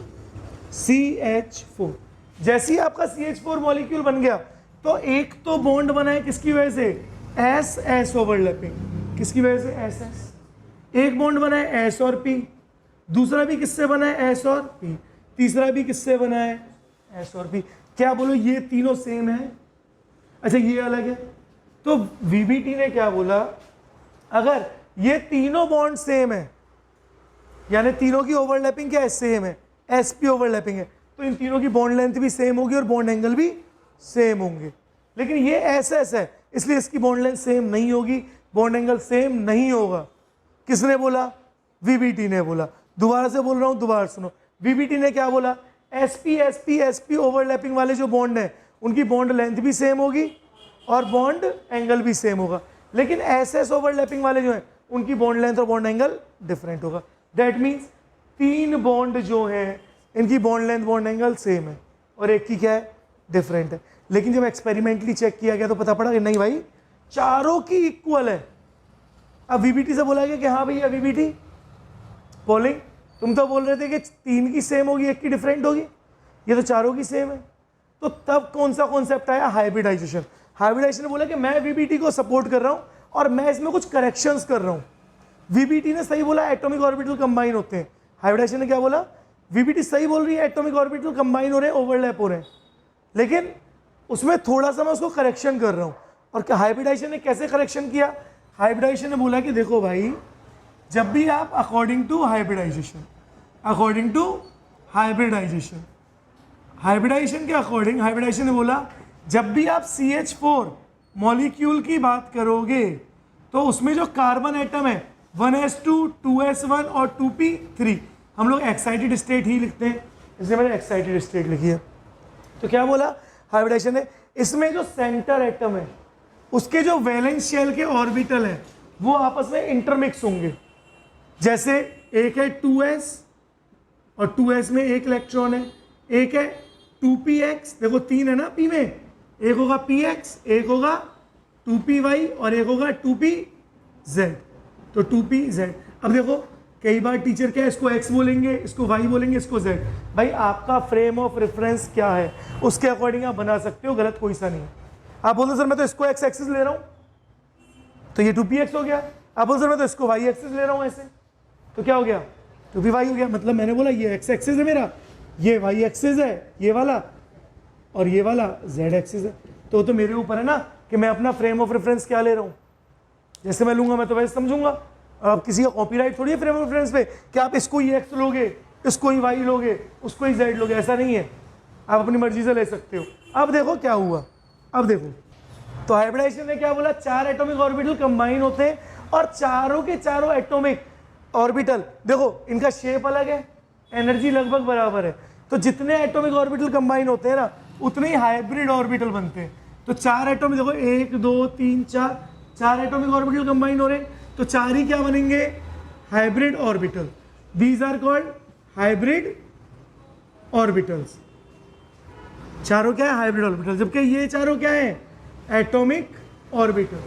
CH4। जैसे ही आपका CH4 मॉलिक्यूल बन गया, तो एक तो बॉन्ड बना है किसकी वजह से? SS overlapping. किसकी वजह से? SS। एक बॉन्ड बना है S और P, दूसरा भी किससे बना है? S और P, तीसरा भी किससे बना है? S और P। क्या बोलो ये तीनों सेम है? अच्छा ये अलग है। तो VBT ने क्या बोला, अगर ये तीनों बॉन्ड सेम है, यानी तीनों की ओवरलैपिंग क्या है? सेम है, SP ओवरलैपिंग है, तो इन तीनों की बॉन्ड लेंथ भी सेम होगी और बॉन्ड एंगल भी सेम होंगे। लेकिन ये SS है, इसलिए इसकी बॉन्ड लेंथ सेम नहीं होगी, बॉन्ड एंगल सेम नहीं होगा। किसने बोला? VBT ने बोला। दोबारा से बोल रहा हूं, दोबारा सुनो। VBT ने क्या बोला? SP SP SP ओवरलैपिंग वाले जो बॉन्ड है उनकी बॉन्ड लेंथ भी सेम होगी और बॉन्ड एंगल भी सेम होगा, लेकिन SS ओवरलैपिंग वाले जो हैं उनकी बॉन्ड लेंथ और बॉन्ड एंगल डिफरेंट होगा। दैट मीन्स 3 बॉन्ड जो हैं इनकी bond length bond angle same है और एक की क्या है? डिफरेंट है। लेकिन जब एक्सपेरिमेंटली चेक किया गया तो पता पड़ा कि नहीं भाई, चारों की इक्वल है। अब VBT से बोला गया कि हाँ भैया VBT पोलिंग, तुम तो बोल रहे थे कि 3 की सेम होगी, 1 की डिफरेंट होगी, ये तो चारों की सेम है। तो तब कौन सा कॉन्सेप्ट आया? हाइब्रिडाइजेशन। हाइब्रिडाइजेशन ने बोला कि मैं VBT को सपोर्ट कर रहा हूं और मैं इसमें कुछ करेक्शंस कर रहा हूं। VBT ने सही बोला एटॉमिक ऑर्बिटल कंबाइन होते हैं, हाइब्रिडाइजेशन ने क्या बोला? VBT सही बोल रही है एटॉमिक ऑर्बिटल कंबाइन हो रहे हैं, ओवरलैप हो रहे हैं, लेकिन उसमें थोड़ा सा मैं उसको करेक्शन कर रहा हूं। और क्या हाइब्रिडाइजेशन ने कैसे करेक्शन किया? हाइब्रिडाइजेशन ने बोला कि देखो भाई, जब भी आप according to hybridization, according to hybridization, hybridization के अकॉर्डिंग हाइब्रिडाइजेशन ने बोला जब भी आप CH4 मॉलिक्यूल की बात करोगे तो उसमें जो कार्बन एटम है 1s2, 2s1 और 2p3, हम लोग एक्साइटेड स्टेट ही लिखते हैं, इसलिए मैंने एक्साइटेड स्टेट लिखी है। तो क्या बोला हाइब्रिडाइजेशन ने? इसमें जो सेंटर एटम है उसके जो वैलेंस शेल के ऑर्बिटल है वो आपस में इंटरमिक्स होंगे। जैसे एक है 2s और 2s में एक इलेक्ट्रॉन है, एक है 2px, देखो 3 है ना p में, एक होगा px, एक होगा 2py और एक होगा 2pz, तो 2pz। अब देखो कई बार टीचर क्या है, इसको x बोलेंगे, इसको y बोलेंगे, इसको z। भाई आपका फ्रेम ऑफ रेफरेंस क्या है उसके अकॉर्डिंग आप बना सकते हो, गलत कोई सा नहीं है। आप बोलते सर मैं तो इसको x एक्सिस ले रहा हूं तो ये 2px हो गया, आप बोलते सर मैं तो इसको y एक्सिस ले रहा हूं ऐसे, तो क्या हो गया? 2py हो गया। मतलब मैंने बोला ये x एक्सिस है मेरा, ये y एक्सिस है ये वाला, और ये वाला z एक्सिस है। तो मेरे ऊपर है ना कि मैं अपना फ्रेम ऑफ रेफरेंस क्या ले रहा हूँ, जैसे मैं लूंगा मैं तो वैसे समझूंगा। और आप किसी का कॉपीराइट थोड़ी है फ्रेम ऑफ रेफरेंस पे कि आप इसको ही x लोगे, इसको ही y लोगे, उसको ही z लोगे, ऐसा नहीं है, आप अपनी मर्जी से ले सकते हो। अब देखो क्या हुआ, अब देखो तो हाइब्रिडाइजेशन ने क्या बोला? 4 एटॉमिक ऑर्बिटल कंबाइन होते हैं और चारों के चारों एटॉमिक ऑर्बिटल, देखो इनका शेप अलग है, एनर्जी लगभग बराबर है, तो जितने एटॉमिक ऑर्बिटल कंबाइन होते हैं ना उतने ही हाइब्रिड ऑर्बिटल बनते हैं। तो 4 एटॉमिक, देखो 1 2 3 4, 4 एटॉमिक ऑर्बिटल कंबाइन हो रहे हैं, तो 4 ही क्या बनेंगे? Hybrid orbital. These are called hybrid orbitals. चारों क्या है? Hybrid orbital. जबकि ये चारों क्या है? Atomic orbital.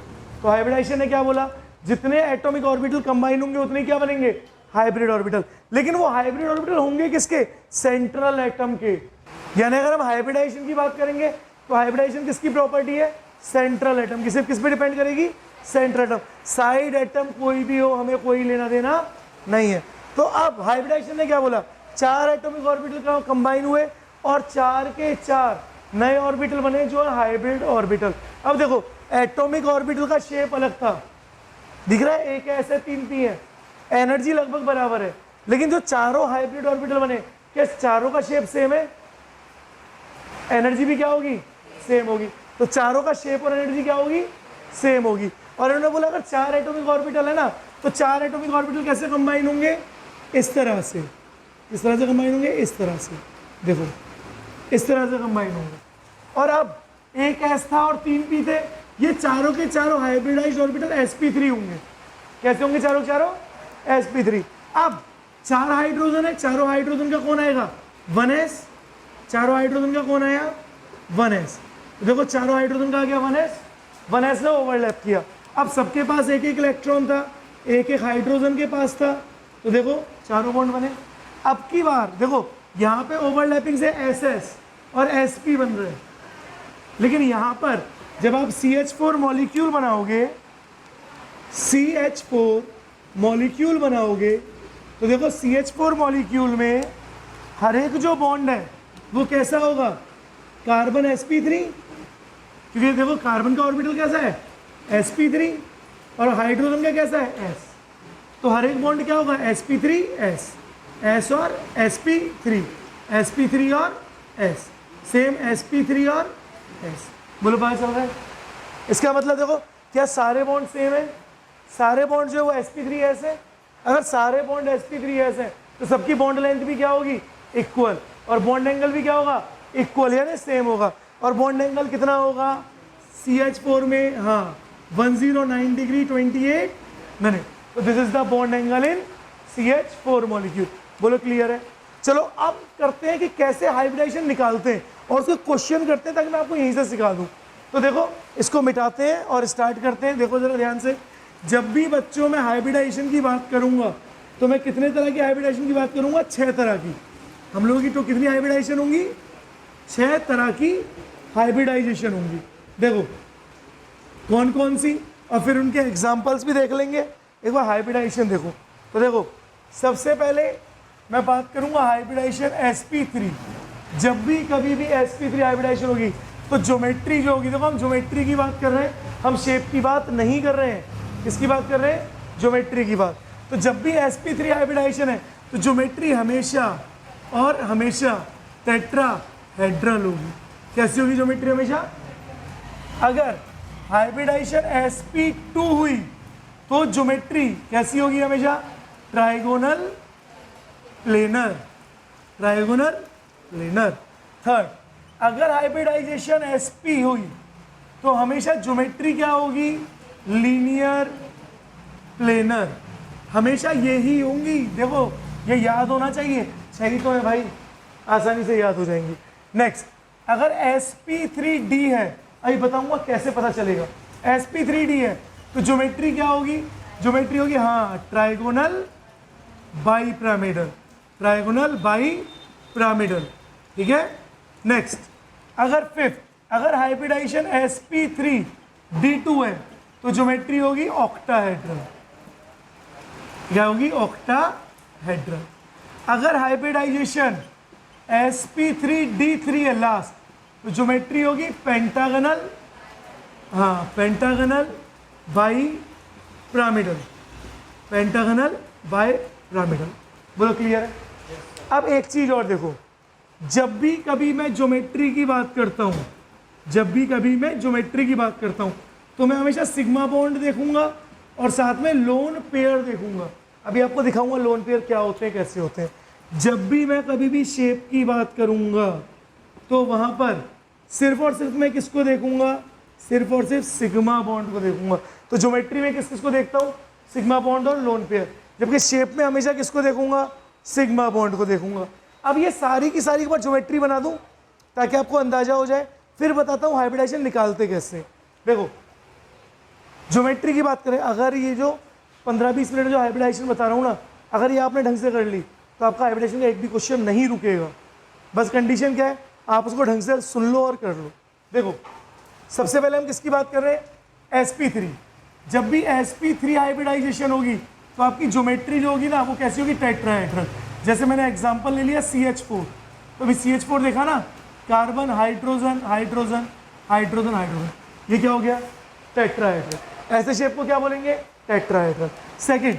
तो हाइब्रिडाइजेशन ने क्या बोला? जितने एटॉमिक ऑर्बिटल कंबाइन होंगे उतने क्या बनेंगे? Hybrid orbital. लेकिन वो हाइब्रिड ऑर्बिटल होंगे किसके? सेंट्रल एटम के। यानी अगर हम हाइब्रिडाइजेशन की बात करेंगे तो हाइब्रिडाइजेशन किसकी प्रॉपर्टी है? सेंट्रल एटम की। सिर्फ किस पे डिपेंड करेगी? Central atom. साइड एटम कोई भी हो, हमें कोई लेना देना नहीं है। तो अब हाइब्रिडाइजेशन ने क्या बोला? 4 एटॉमिक ऑर्बिटल कंबाइन हुए और 4 के 4 नए ऑर्बिटल बने जो है हाइब्रिड ऑर्बिटल। अब देखो एटॉमिक ऑर्बिटल का शेप अलग था, दिख रहा है? एक ऐसे 3 पी है, एनर्जी लगभग बराबर है। लेकिन जो चारों हाइब्रिड ऑर्बिटल बने, क्या चारों का शेप सेम है? एनर्जी भी क्या होगी? सेम होगी। तो चारों का शेप और एनर्जी क्या होगी? सेम होगी। और इन्होंने बोला अगर 4 एटॉमिक ऑर्बिटल है ना, तो 4 एटॉमिक ऑर्बिटल कैसे कंबाइन होंगे? इस तरह से। इस तरह से कंबाइन होंगे, इस तरह से, देखो इस तरह से कंबाइन होंगे। और अब एक एस था और 3 पी थे, ये चारों के चारों हाइब्रिडाइज्ड ऑर्बिटल sp3 होंगे। कैसे होंगे? चारों चारों sp3। अब 4 हाइड्रोजन है, चारों हाइड्रोजन का कौन आएगा? 1s। चारों हाइड्रोजन का कौन आया? 1s। देखो चारों हाइड्रोजन का आ गया 1s ने ओवरलैप किया। अब सबके पास एक एक इलेक्ट्रॉन था, एक एक हाइड्रोजन के पास था, तो देखो चारों बॉन्ड बने। अब की बार देखो यहाँ पे ओवरलैपिंग से ss और sp बन रहे हैं, लेकिन यहाँ पर जब आप CH4 मॉलिक्यूल बनाओगे, CH4 मॉलिक्यूल बनाओगे, तो देखो CH4 मॉलिक्यूल में हर एक जो बॉन्ड है वो कैसा होगा? कार्बन sp3, क्योंकि देखो कार्बन का ऑर्बिटल कैसा है? sp3, और हाइड्रोजन का कैसा है? s। तो हर एक बॉन्ड क्या होगा? sp3s, s और sp3, sp3 और s, सेम sp3 और s। बोलो बात चल रहा है? इसका मतलब देखो क्या सारे बॉन्ड सेम है? सारे बॉन्ड जो है वो sp3s है। अगर सारे बॉन्ड sp3s है तो सबकी बॉन्ड लेंथ भी क्या होगी? इक्वल। और बॉन्ड एंगल भी क्या होगा? इक्वल, यानी सेम होगा। और बॉन्ड एंगल कितना होगा CH4 में? हाँ, 109 डिग्री 28 मिनट। तो this is the bond angle in CH4 molecule. बोलो क्लियर है? चलो अब करते हैं कि कैसे हाइब्रिडाइजेशन निकालते हैं और उसको क्वेश्चन करते हैं, ताकि मैं आपको यहीं से सिखा दूं। तो देखो इसको मिटाते हैं और स्टार्ट करते हैं। देखो जरा ध्यान से, जब भी बच्चों में हाइब्रिडाइजेशन की बात करूंगा तो मैं कितने तरह की हाइब्रिडाइजेशन की बात करूंगा? 6 तरह की। हम लोगों की तो कितनी हाइब्रिडाइजेशन होंगी? 6 तरह की हाइब्रिडाइजेशन होंगी। देखो कौन कौन सी, और फिर उनके एग्जाम्पल्स भी देख लेंगे। एक बार हाइब्रिडाइजेशन देखो, तो देखो सबसे पहले मैं बात करूंगा हाइब्रिडाइजेशन sp3। जब भी कभी भी sp3 हाइब्रिडाइजेशन होगी तो ज्योमेट्री जो होगी, देखो हम ज्योमेट्री की बात कर रहे हैं, हम शेप की बात नहीं कर रहे हैं। किसकी बात कर रहे हैं? ज्योमेट्री की बात। तो जब भी sp3 हाइब्रिडाइजेशन है तो ज्योमेट्री हमेशा और हमेशा टेट्राहेड्रल होगी। कैसी होगी ज्योमेट्री? हमेशा। अगर हाइब्रिडाइजेशन sp2 हुई तो ज्योमेट्री कैसी होगी? हमेशा trigonal planar. Trigonal planar. Third, अगर हाइब्रिडाइजेशन sp हुई तो हमेशा ज्योमेट्री क्या होगी? Linear planar. हमेशा यही होंगी। देखो ये याद होना चाहिए, सही तो है भाई, आसानी से याद हो जाएंगी। नेक्स्ट, अगर sp3d है, अभी बताऊंगा कैसे पता चलेगा। sp3d है तो ज्योमेट्री क्या होगी? ज्योमेट्री होगी हाँ ट्राइगोनल बाईपिरामिडल। ट्राइगोनल बाईपिरामिडल, ठीक है। नेक्स्ट, अगर फिफ्थ, अगर हाइब्रिडाइजेशन sp3d2 है तो ज्योमेट्री होगी ऑक्टाहेड्रल। क्या होगी? ऑक्टाहेड्रल। अगर हाइब्रिडाइजेशन sp3d3 है लास्ट, तो ज्योमेट्री होगी पेंटागनल, हाँ पेंटागनल बाईपिरामिडल। Pentagonal bipyramidal. बोलो क्लियर है? अब एक चीज और देखो, जब भी कभी मैं ज्योमेट्री की बात करता हूँ, जब भी कभी मैं ज्योमेट्री की बात करता हूँ तो मैं हमेशा सिग्मा बॉन्ड देखूंगा और साथ में लोन पेयर देखूंगा। अभी आपको दिखाऊंगा लोन पेयर क्या होते हैं, कैसे होते हैं। जब भी मैं कभी भी शेप की बात करूंगा तो वहां पर सिर्फ और सिर्फ मैं किसको देखूंगा? सिर्फ और सिर्फ सिग्मा बॉन्ड को देखूंगा। तो ज्योमेट्री में किस किसको देखता हूँ? सिग्मा बॉन्ड और लोन पेयर। जबकि शेप में हमेशा किसको देखूंगा? सिग्मा बॉन्ड को देखूंगा। अब ये सारी की सारी एक बार ज्योमेट्री बना दूं, ताकि आपको अंदाजा हो जाए। फिर बताता हूँ हाइब्रिडाइजेशन निकालते कैसे। देखो ज्योमेट्री की बात करें, अगर ये जो 15-20 मिनट जो हाइब्रिडाइजेशन बता रहा हूँ ना, अगर ये आपने ढंग से कर ली तो आपका हाइब्रिडाइजेशन का एक भी क्वेश्चन नहीं रुकेगा। बस कंडीशन क्या है, आप उसको ढंग से सुन लो और कर लो। देखो सबसे पहले हम किसकी बात कर रहे हैं, sp3। जब भी sp3 हाइब्रिडाइजेशन होगी तो आपकी ज्योमेट्री जो होगी ना वो कैसी होगी, टेट्राहेड्रल। जैसे मैंने एग्जांपल ले लिया CH4, तो अभी CH4 देखा ना, carbon hydrogen hydrogen hydrogen hydrogen, ये क्या हो गया, टेट्राहेड्रल। ऐसे शेप को क्या बोलेंगे, टेट्राहेड्रल। सेकंड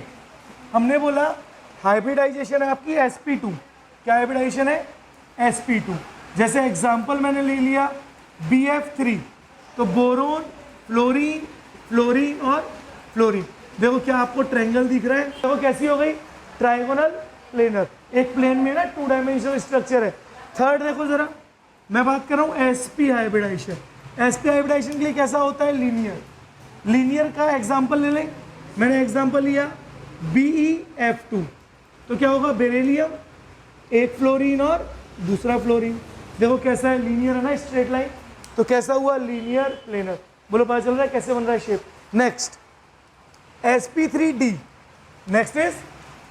हमने बोला हाइब्रिडाइजेशन है आपकी sp2। क्या हाइब्रिडाइजेशन है, sp2। जैसे एग्जांपल मैंने ले लिया BF3, तो बोरोन फ्लोरीन फ्लोरीन और फ्लोरीन। देखो क्या आपको ट्रायंगल दिख रहा है, देखो कैसी हो गई, ट्रायगोनल प्लेनर। एक प्लेन में ना 2 डायमेंशनल स्ट्रक्चर है। थर्ड देखो जरा, मैं बात कर रहा हूँ sp हाइब्रिडाइजेशन। sp हाइब्रिडाइजेशन के लिए कैसा होता है, लीनियर। लीनियर का एग्जांपल ले लें, मैंने एग्जांपल लिया BeF2, तो क्या होगा, बेरिलियम, एक फ्लोरीन और दूसरा फ्लोरीन। देखो कैसा है, लीनियर है ना, स्ट्रेट लाइन, तो कैसा हुआ, लीनियर प्लेनर। बोलो पता चल रहा है कैसे बन रहा है shape. Next sp3d, next is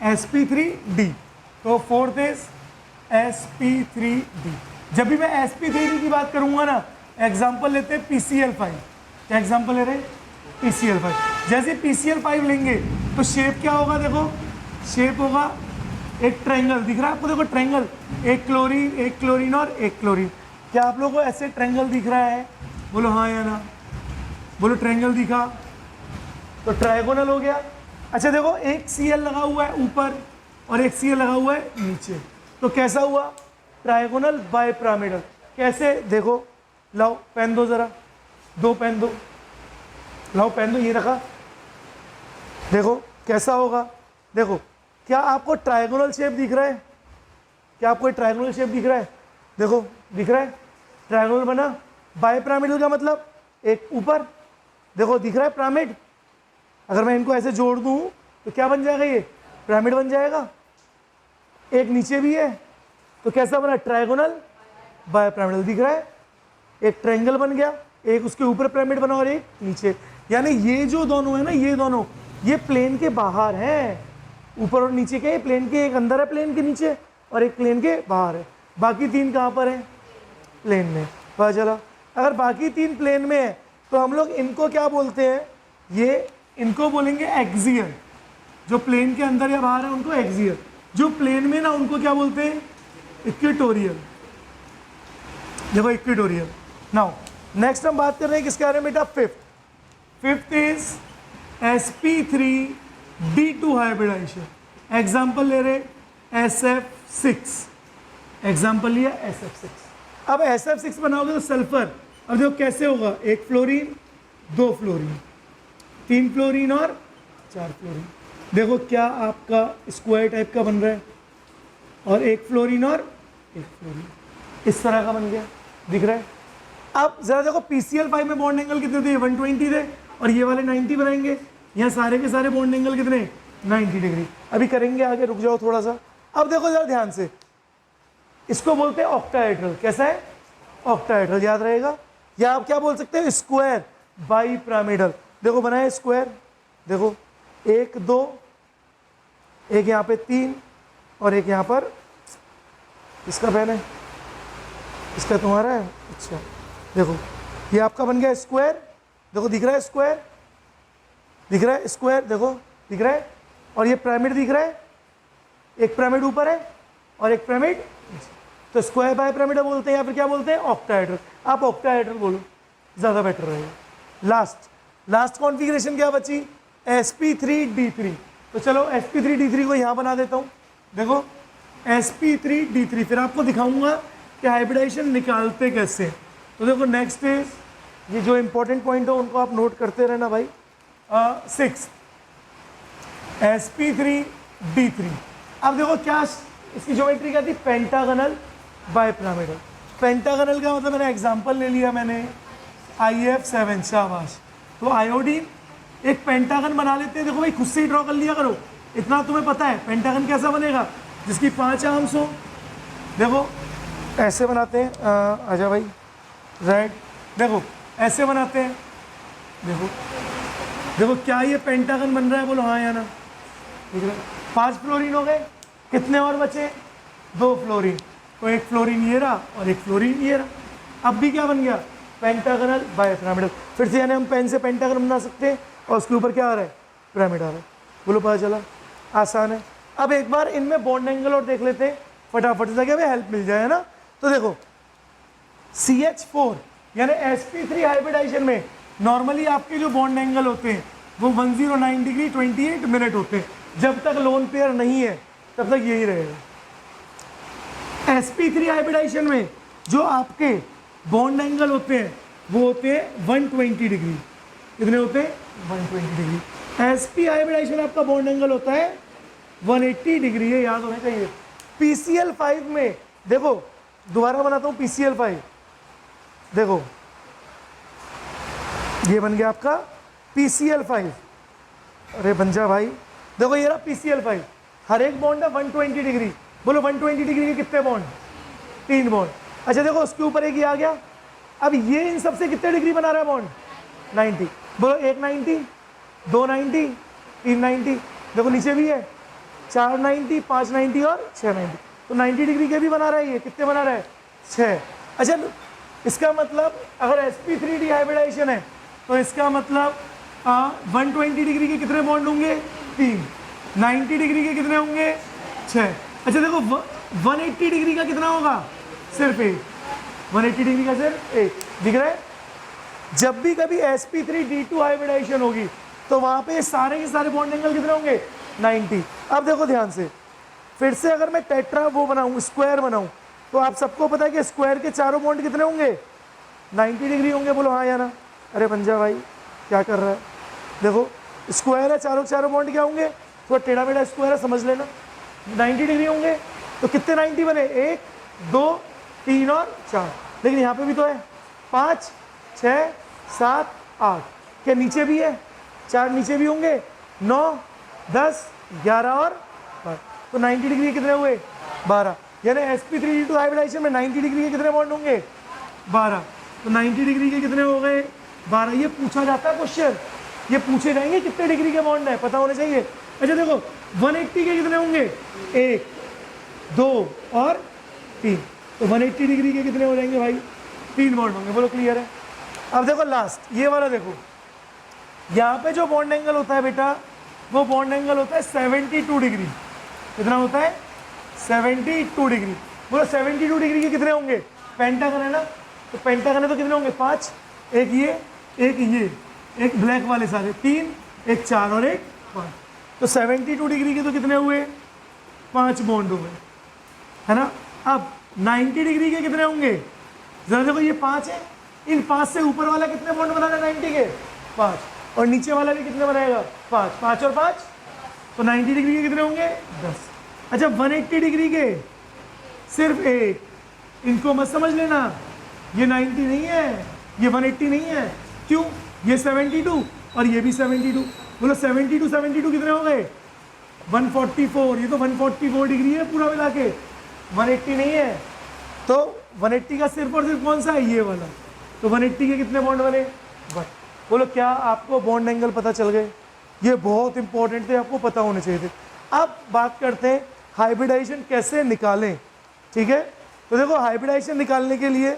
sp3d, तो फोर्थ इज sp3d। जब भी मैं sp3d की बात करूंगा ना, एग्जांपल लेते हैं PCl5। क्या एग्जांपल ले रहे हैं, PCl5। जैसे PCl5 लेंगे तो शेप क्या होगा, देखो शेप होगा एक ट्रायंगल, दिख रहा है आपको, देखो ट्रायंगल, एक क्लोरीन और एक क्लोरीन। क्या आप लोगों को ऐसे ट्रायंगल दिख रहा है, बोलो हाँ या ना, बोलो ट्रायंगल दिखा, तो ट्रायगोनल हो गया। अच्छा देखो एक Cl लगा हुआ है ऊपर और एक Cl लगा हुआ है नीचे, तो कैसा हुआ, ट्रायगोनल बाइपिरामिडल। कैसे, देखो लाओ पेन दो जरा, 2 पेन दो, लाओ पेन दो, ये रखा, देखो कैसा होगा। देखो क्या आपको ट्रायगोनल शेप दिख रहा है, क्या आपको ट्रायगोनल शेप दिख रहा है, देखो दिख रहा है, ट्रायंगल बना। बाइपिरामिडल का मतलब एक ऊपर, देखो दिख रहा है पिरामिड। अगर मैं इनको ऐसे जोड़ दूं तो क्या बन जाएगा, ये पिरामिड बन जाएगा। एक नीचे भी है, तो कैसा बना, ट्रायगोनल बाइपिरामिडल। दिख रहा है, एक ट्रायंगल बन गया, एक उसके ऊपर पिरामिड बना और एक नीचे। यानी ये जो दोनों है ना, ये दोनों ये प्लेन के बाहर हैं, ऊपर और नीचे के, प्लेन के एक अंदर है प्लेन के नीचे और एक प्लेन के बाहर है। बाकी 3 कहाँ पर है, प्लेन में। पता चला, अगर बाकी 3 प्लेन में है तो हम लोग इनको क्या बोलते हैं, ये इनको बोलेंगे एक्सियल। जो प्लेन के अंदर या बाहर है उनको एक्सियल, जो प्लेन में ना उनको क्या बोलते हैं, इक्वेटोरियल। देखो इक्वेटोरियल। नाउ नेक्स्ट हम बात कर रहे हैं किसके बारे में बेटा, fifth is sp3d2 hybridisation. Example ले रहे SF6, एग्जाम्पल लिया SF6। अब SF6 बनाओगे तो सल्फर, अब देखो कैसे होगा, एक फ्लोरीन, 2 फ्लोरीन, 3 फ्लोरीन और 4 फ्लोरीन। देखो क्या आपका स्क्वायर टाइप का बन रहा है, और एक फ्लोरीन और एक फ्लोरीन, इस तरह का बन गया, दिख रहा है। अब जरा देखो PCl5 में बॉन्ड एंगल कितने थे, 120 थे, और ये वाले 90 बनाएंगे। यहाँ सारे के सारे बॉन्ड एंगल कितने, 90 डिग्री। अभी करेंगे आगे, रुक जाओ थोड़ा सा। अब देखो जरा ध्यान से, इसको बोलते हैं ऑक्टाहेड्रल। कैसा है, ऑक्टाहेड्रल, याद रहेगा। या आप क्या बोल सकते हैं, स्क्वायर बाइपिरामिडल। देखो बनाए स्क्वायर, देखो 1 2, एक यहाँ पे 3 और एक यहाँ पर, इसका पेन है, इसका तुम्हारा है, अच्छा। देखो ये आपका बन गया स्क्वायर, देखो दिख रहा है स्क्वायर, दिख रहा है स्क्वायर, देखो दिख रहा है। और ये पिरामिड दिख रहा है, एक पिरामिड ऊपर है और एक पिरामिड, तो स्क्वायर बाय पिरामिड बोलते हैं या फिर क्या बोलते हैं, ऑक्टाहेड्रल। आप ऑक्टाहेड्रल बोलो, ज़्यादा बेटर रहेगा। लास्ट कॉन्फ़िगरेशन क्या बची, sp3d3। तो चलो sp3d3 को यहाँ बना देता हूँ। देखो sp3d3, फिर आपको दिखाऊंगा कि हाइब्रिडाइजेशन निकालते कैसे। तो देखो नेक्स्ट इज, ये जो इंपॉर्टेंट पॉइंट हो उनको आप नोट करते रहना भाई। 6 sp3d3। अब देखो क्या इसकी ज्योमेट्री क्या थी, पेंटागनल बाइपिरामिडल। पेंटागनल का मतलब मैंने एग्जांपल ले लिया, मैंने IF7, शाबाश। तो आयोडीन एक पेंटागन बना लेते हैं। देखो भाई खुद से ही ड्रॉ कर लिया करो, इतना तुम्हें पता है पेंटागन कैसा बनेगा, जिसकी 5 आर्म्स हो। देखो ऐसे बनाते हैं, आजा भाई, रेड, देखो ऐसे बनाते हैं, देखो देखो क्या ये पेंटागन बन रहा है, बोलो हाँ या ना, ठीक है। 5 फ्लोरीन हो गए, कितने और बचे, 2 फ्लोरीन, तो एक फ्लोरीन ये रहा और एक फ्लोरीन ये रहा। अब भी क्या बन गया, पेंटागनल बायोपिरामिडल। फिर से यानी हम पेन से पेंटागन बना सकते हैं और उसके ऊपर क्या आ रहा है, पिरामिड आ रहा है, बोलो पता चला, आसान है। अब एक बार इनमें बॉन्ड एंगल और देख लेते हैं फटाफट से, ताकि हमें हेल्प मिल जाए, है ना। तो देखो CH4 यानी sp3 हाइब्रिडाइजेशन में नॉर्मली आपके जो बॉन्ड एंगल होते हैं वो 109 डिग्री 28 मिनट होते हैं। जब तक लोन पेयर नहीं है तब तक यही रहेगा। sp3 हाइब्रिडाइजेशन में जो आपके बॉन्ड एंगल होते हैं वो होते हैं 120 डिग्री। कितने होते हैं, 120 डिग्री। sp हाइब्रिडाइजेशन आपका बॉन्ड एंगल होता है 180 डिग्री, ये याद होना चाहिए। PCl5 में देखो, दोबारा बनाता हूँ PCl5, देखो ये बन गया आपका PCl5, अरे बन जा भाई, देखो ये रहा PCl5, हर एक बॉन्ड है 120 डिग्री। बोलो 120 डिग्री के कितने बॉन्ड, 3 बॉन्ड। अच्छा देखो उसके ऊपर एक ये आ गया, अब ये इन सबसे कितने डिग्री बना रहा है बॉन्ड, 90। बोलो 1 90, 2 90, 3 90, देखो नीचे भी है 4 90, 5 90 और 6 90, तो 90 डिग्री के भी बना रहा है ये, कितने बना रहा है, 6। अच्छा इसका मतलब अगर sp3 हाइब्रिडाइजेशन है तो इसका मतलब 120 डिग्री के कितने बॉन्ड होंगे, 3, 90 डिग्री के कितने होंगे, 6। अच्छा देखो 180 डिग्री का कितना होगा, सिर्फ 1, 180 डिग्री का सिर्फ 1, दिख रहा है। जब भी कभी sp3d2 हाइब्रिडाइजेशन होगी तो वहाँ पे सारे के सारे बॉन्ड एंगल कितने होंगे, 90। अब देखो ध्यान से, फिर से अगर मैं टेट्रा वो बनाऊँ, स्क्वायर बनाऊँ, तो आप सबको पता है कि स्क्वायर के चारों बॉन्ड कितने होंगे, 90 डिग्री होंगे, बोलो हाँ या ना। अरे पंजा भाई क्या कर रहा है, देखो स्क्वायर है, चारों बॉन्ड क्या होंगे, थोड़ा टेढ़ा मेढ़ा स्क्वायर है, समझ लेना, 90 डिग्री होंगे। तो कितने 90 बने, 1 2 3 और 4, लेकिन यहाँ पे भी तो है 5 6 7 8, क्या नीचे भी है, 4 नीचे भी होंगे, 9 10 11 और 12, तो 90 डिग्री के कितने हुए, 12। यानी sp3d2 हाइब्रिडाइजेशन में 90 डिग्री के कितने बॉन्ड होंगे, 12, तो 90 डिग्री के कितने हो गए, 12। ये पूछा जाता है क्वेश्चन, ये पूछे जाएंगे कितने डिग्री के बॉन्ड है, पता होने चाहिए। अच्छा देखो 180 के कितने होंगे, 1 2 और 3, तो 180 डिग्री के कितने हो जाएंगे भाई, 3 बॉन्ड होंगे, बोलो क्लियर है। अब देखो लास्ट ये वाला, देखो यहाँ पे जो बॉन्ड एंगल होता है बेटा, वो बॉन्ड एंगल होता है 72 डिग्री। कितना होता है, 72 डिग्री। बोलो 72 डिग्री के कितने होंगे, पेंटागन है ना, तो पेंटागन है तो कितने होंगे, 5, एक ये, एक ब्लैक वाले सारे 3, एक 4 और एक 5, तो 72 डिग्री के तो कितने हुए, 5 बॉन्ड हुए, है ना। अब 90 डिग्री के कितने होंगे, जरा देखो ये 5 है, इन 5 से ऊपर वाला कितने बॉन्ड बनाना है 90 के, 5, और नीचे वाला भी कितने बनाएगा, 5, 5 और 5, तो 90 डिग्री के कितने होंगे, 10। अच्छा 180 डिग्री के सिर्फ 1, इनको मत समझ लेना, ये 90 नहीं है, ये 180 नहीं है, क्यों, ये 72 और ये भी 72, बोलो 72 कितने हो गए, 144, ये तो 144 डिग्री है पूरा मिला के, 180 नहीं है, तो 180 का सिर्फ और सिर्फ कौन सा है, ये वाला, तो 180 के कितने बॉन्ड बने, 1। बोलो क्या आपको बॉन्ड एंगल पता चल गए, ये बहुत इंपॉर्टेंट थे, आपको पता होने चाहिए थे। अब बात करते हैं हाइब्रिडाइजेशन कैसे निकालें, ठीक है। तो देखो हाइब्रिडाइजेशन निकालने के लिए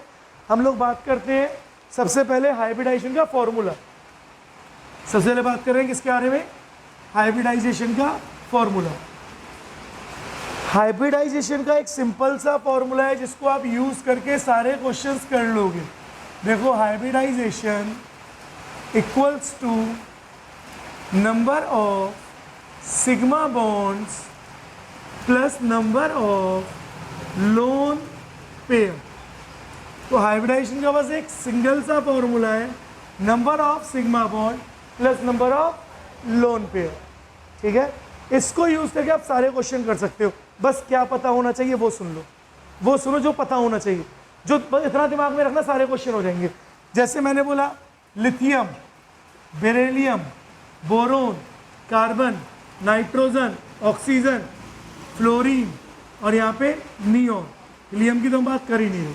हम लोग बात करते हैं सबसे पहले हाइब्रिडाइजेशन का फॉर्मूला। सबसे पहले बात कर रहे हैं किसके बारे में, हाइब्रिडाइजेशन का फॉर्मूला। हाइब्रिडाइजेशन का एक सिंपल सा फॉर्मूला है जिसको आप यूज करके सारे क्वेश्चंस कर लोगे। देखो hybridization equals to number of sigma bonds plus number of lone pair. तो हाइब्रिडाइजेशन का बस एक सिंगल सा फॉर्मूला है, number of sigma bond plus number of lone pair, ठीक है। इसको यूज करके आप सारे क्वेश्चन कर सकते हो, बस क्या पता होना चाहिए वो सुन लो, वो सुनो जो पता होना चाहिए, जो इतना दिमाग में रखना सारे क्वेश्चन हो जाएंगे। जैसे मैंने बोला lithium, beryllium, boron, carbon, nitrogen, oxygen, fluorine और यहाँ पे नियोन, हीलियम की तो हम बात कर ही नहीं रहे,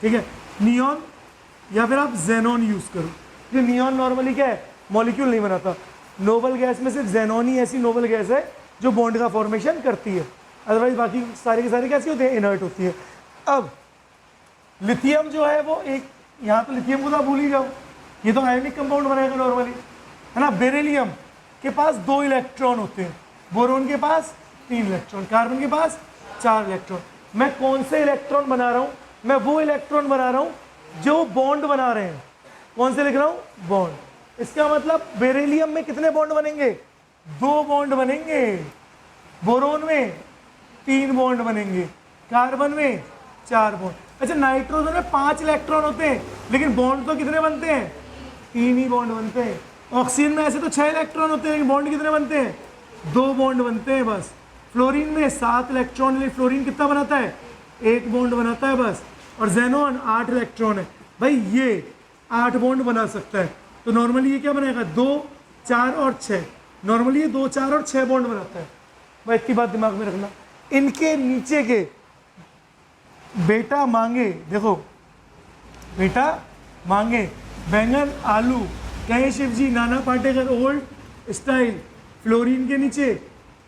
ठीक है। नियॉन या फिर आप जेनॉन यूज़ करो, ये नियॉन नॉर्मली क्या है, मॉलिक्यूल नहीं बनाता। नोबल गैस में सिर्फ जेनॉन ही ऐसी नोबल गैस है जो बॉन्ड का फॉर्मेशन करती है, अदरवाइज बाकी सारे के सारे कैसे होते हैं, इनर्ट होती है। अब लिथियम जो है वो एक, यहाँ तो लिथियम को तो आप भूल ही जाओ, ये तो आयनिक कंपाउंड बनाएगा नॉर्मली, है ना। बेरिलियम के पास 2 इलेक्ट्रॉन होते हैं, बोरोन के पास 3 इलेक्ट्रॉन, कार्बन के पास 4 इलेक्ट्रॉन। मैं कौन से इलेक्ट्रॉन बना रहा हूँ, मैं वो इलेक्ट्रॉन बना रहा हूँ जो बॉन्ड बना रहे हैं। कौन से लिख रहा हूँ, बॉन्ड। इसका मतलब बेरिलियम में कितने बॉन्ड बनेंगे, 2 बॉन्ड बनेंगे, बोरोन में 3 बॉन्ड बनेंगे, कार्बन में 4 बॉन्ड। अच्छा, नाइट्रोजन में 5 इलेक्ट्रॉन होते हैं, लेकिन बॉन्ड तो कितने बनते हैं, 3 ही बॉन्ड बनते हैं। ऑक्सीजन में ऐसे तो 6 इलेक्ट्रॉन होते हैं, लेकिन बॉन्ड कितने बनते हैं, 2 बॉन्ड बनते हैं बस। फ्लोरीन में 7 इलेक्ट्रॉन, लेकिन फ्लोरीन कितना बनाता है, 1 बॉन्ड बनाता है बस। और जेनॉन 8 इलेक्ट्रॉन है भाई, ये 8 बॉन्ड बना सकता है। तो नॉर्मली ये क्या बनाएगा, 2, 4 और 6। नॉर्मली ये 2, 4 और 6 बॉन्ड बनाता है भाई, इतनी बात दिमाग में रखना। इनके नीचे के बेटा मांगे, देखो बेटा मांगे, बैंगन आलू, कहे शिव जी, Nana Patekar old style. Fluorine के नीचे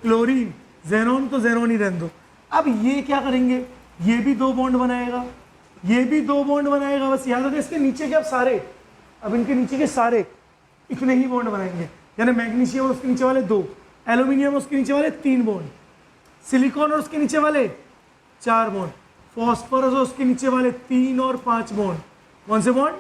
क्लोरीन, जेनॉन तो जेनॉन ही रहने दो। अब ये क्या करेंगे, ये भी 2 बॉन्ड बनाएगा, ये भी 2 बॉन्ड बनाएगा, बस याद रखो इसके नीचे के अब सारे, अब इनके नीचे के सारे इतने ही बॉन्ड बनाएंगे। यानी मैग्नीशियम और उसके नीचे वाले 2, एल्यूमिनियम उसके नीचे वाले 3 बॉन्ड, सिलिकॉन और उसके नीचे वाले 4 बॉन्ड, फॉस्फोरस और उसके नीचे वाले 3 और 5 बॉन्ड। कौन से बॉन्ड,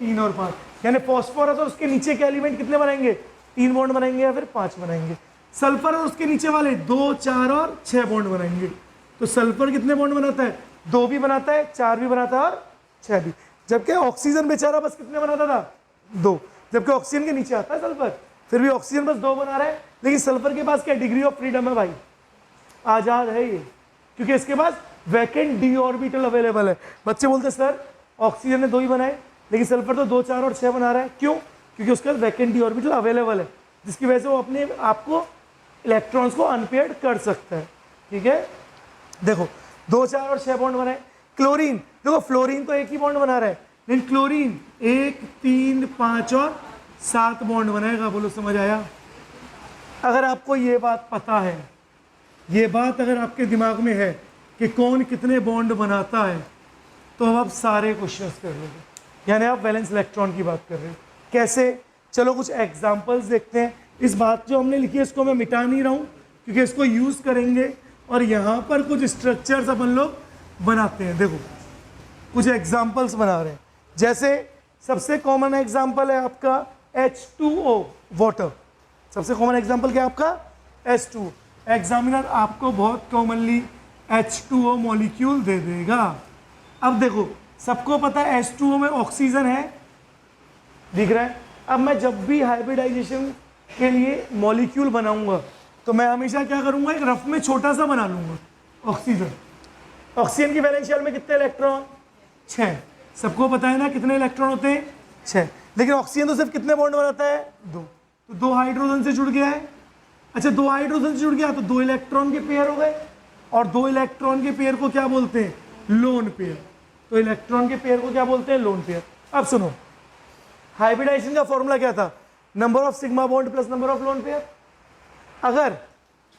3 और 5। यानी फॉस्फोरस और उसके नीचे के एलिमेंट कितने बनाएंगे, 3 बॉन्ड बनाएंगे या फिर 5 बनाएंगे। सल्फर और उसके नीचे वाले 2, 4 और 6 बॉन्ड बनाएंगे। तो सल्फर कितने बॉन्ड बनाता है, 2 भी बनाता है, 4 भी बनाता है और 6 भी। जबकि ऑक्सीजन बेचारा बस कितने बनाता था, 2। जबकि ऑक्सीजन के नीचे आता है सल्फर, फिर भी ऑक्सीजन बस 2 बना रहा है। लेकिन सल्फर के पास क्या डिग्री ऑफ फ्रीडम है भाई, आज़ाद है ये, क्योंकि इसके पास वैकेंट डी ऑर्बिटल अवेलेबल है। बच्चे बोलते सर ऑक्सीजन ने 2 ही बनाए, लेकिन सल्फर तो 2, 4 और 6 बना रहा है, क्यों, क्योंकि उसके पास वैकेंट डी ऑर्बिटल अवेलेबल है, जिसकी वजह से वो अपने आपको इलेक्ट्रॉन्स को अनपेयर्ड कर सकता है। ठीक है, देखो 2, 4 और 6 बॉन्ड बनाए। क्लोरीन, देखो फ्लोरीन तो 1 ही बॉन्ड बना रहा है, लेकिन क्लोरीन 1, 3, 5 और 7 बॉन्ड बनाएगा। बोलो समझ आया। अगर आपको ये बात पता है, ये बात अगर आपके दिमाग में है कि कौन कितने बॉन्ड बनाता है, तो अब आप सारे क्वेश्चंस कर लोगे। यानी आप वैलेंस इलेक्ट्रॉन की बात कर रहे हो। कैसे, चलो कुछ एग्जांपल्स देखते हैं। इस बात जो हमने लिखी है इसको मैं मिटा नहीं रहा हूँ, क्योंकि इसको यूज़ करेंगे और यहाँ पर कुछ स्ट्रक्चर्स अपन लोग बनाते हैं। देखो कुछ एग्जांपल्स बना रहे हैं। जैसे सबसे कॉमन एग्जांपल है आपका H2O, वाटर। सबसे कॉमन एग्जांपल क्या है आपका, H2O। एग्जामिनर आपको बहुत कॉमनली H2O मॉलिक्यूल दे देगा। अब देखो सबको पता है H2O में ऑक्सीजन है, दिख रहा है। अब मैं जब भी हाइब्रिडाइजेशन के लिए मॉलिक्यूल बनाऊंगा तो मैं हमेशा क्या करूंगा, एक रफ में छोटा सा बना लूंगा ऑक्सीजन। ऑक्सीजन की वैलेंस शेल में कितने इलेक्ट्रॉन, 6। सबको पता है ना कितने इलेक्ट्रॉन होते हैं, 6। लेकिन ऑक्सीजन तो सिर्फ कितने बॉन्ड बनाता है, 2। तो 2 हाइड्रोजन से जुड़ गया है। अच्छा 2 हाइड्रोजन से जुड़ गया तो 2 इलेक्ट्रॉन के पेयर हो गए, और 2 इलेक्ट्रॉन के पेयर को क्या बोलते हैं, लोन पेयर। तो इलेक्ट्रॉन के पेयर को क्या बोलते हैं, लोन पेयर। अब सुनो, हाइब्रिडाइजेशन का फॉर्मूला क्या था, number of sigma bond plus number of lone pair. अगर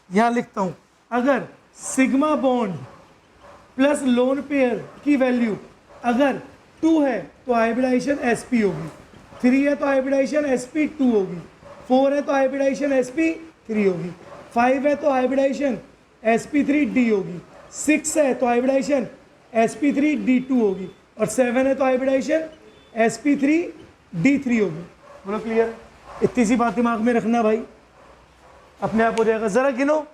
यहां लिखता हूं, अगर sigma bond plus lone pair की वैल्यू अगर 2 है तो हाइब्रिडाइजेशन sp होगी, 3 है तो हाइब्रिडाइजेशन sp2 होगी, 4 है तो हाइब्रिडाइजेशन sp3 होगी, 5 है तो हाइब्रिडाइजेशन sp3d होगी, 6 है तो हाइब्रिडाइजेशन sp3d2 होगी, और 7 है तो हाइब्रिडाइजेशन sp3d3 होगी। बोलो क्लियर। इतनी सी बात दिमाग में रखना भाई, अपने आप हो जाएगा। जरा गिनो,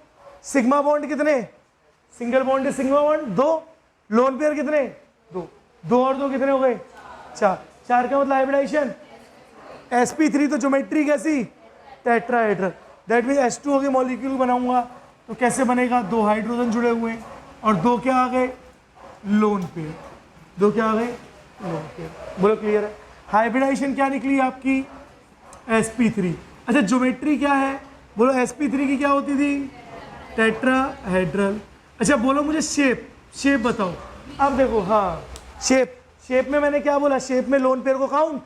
सिग्मा बॉन्ड कितने, single bond sigma bond 2, lone pair कितने, 2, 2 और 2 कितने हो गए, 4। 4 का मतलब हाइब्रिडाइजेशन sp3 तो ज्योमेट्री कैसी, टेट्राहेड्रल। दैट मीन H2O के मॉलिक्यूल बनाऊंगा तो कैसे बनेगा, 2 हाइड्रोजन जुड़े हुए हैं और 2 क्या आ गए, लोन पेयर। 2 क्या आ गए, लोन पेयर। बोलो क्लियर है। हाइब्रिडाइजेशन क्या निकली आपकी, sp3। अच्छा ज्योमेट्री क्या है, बोलो sp3 की क्या होती थी, टेट्राहेड्रल। अच्छा बोलो मुझे शेप बताओ, अब देखो, हाँ शेप, शेप में मैंने क्या बोला, शेप में लोन पेयर को काउंट,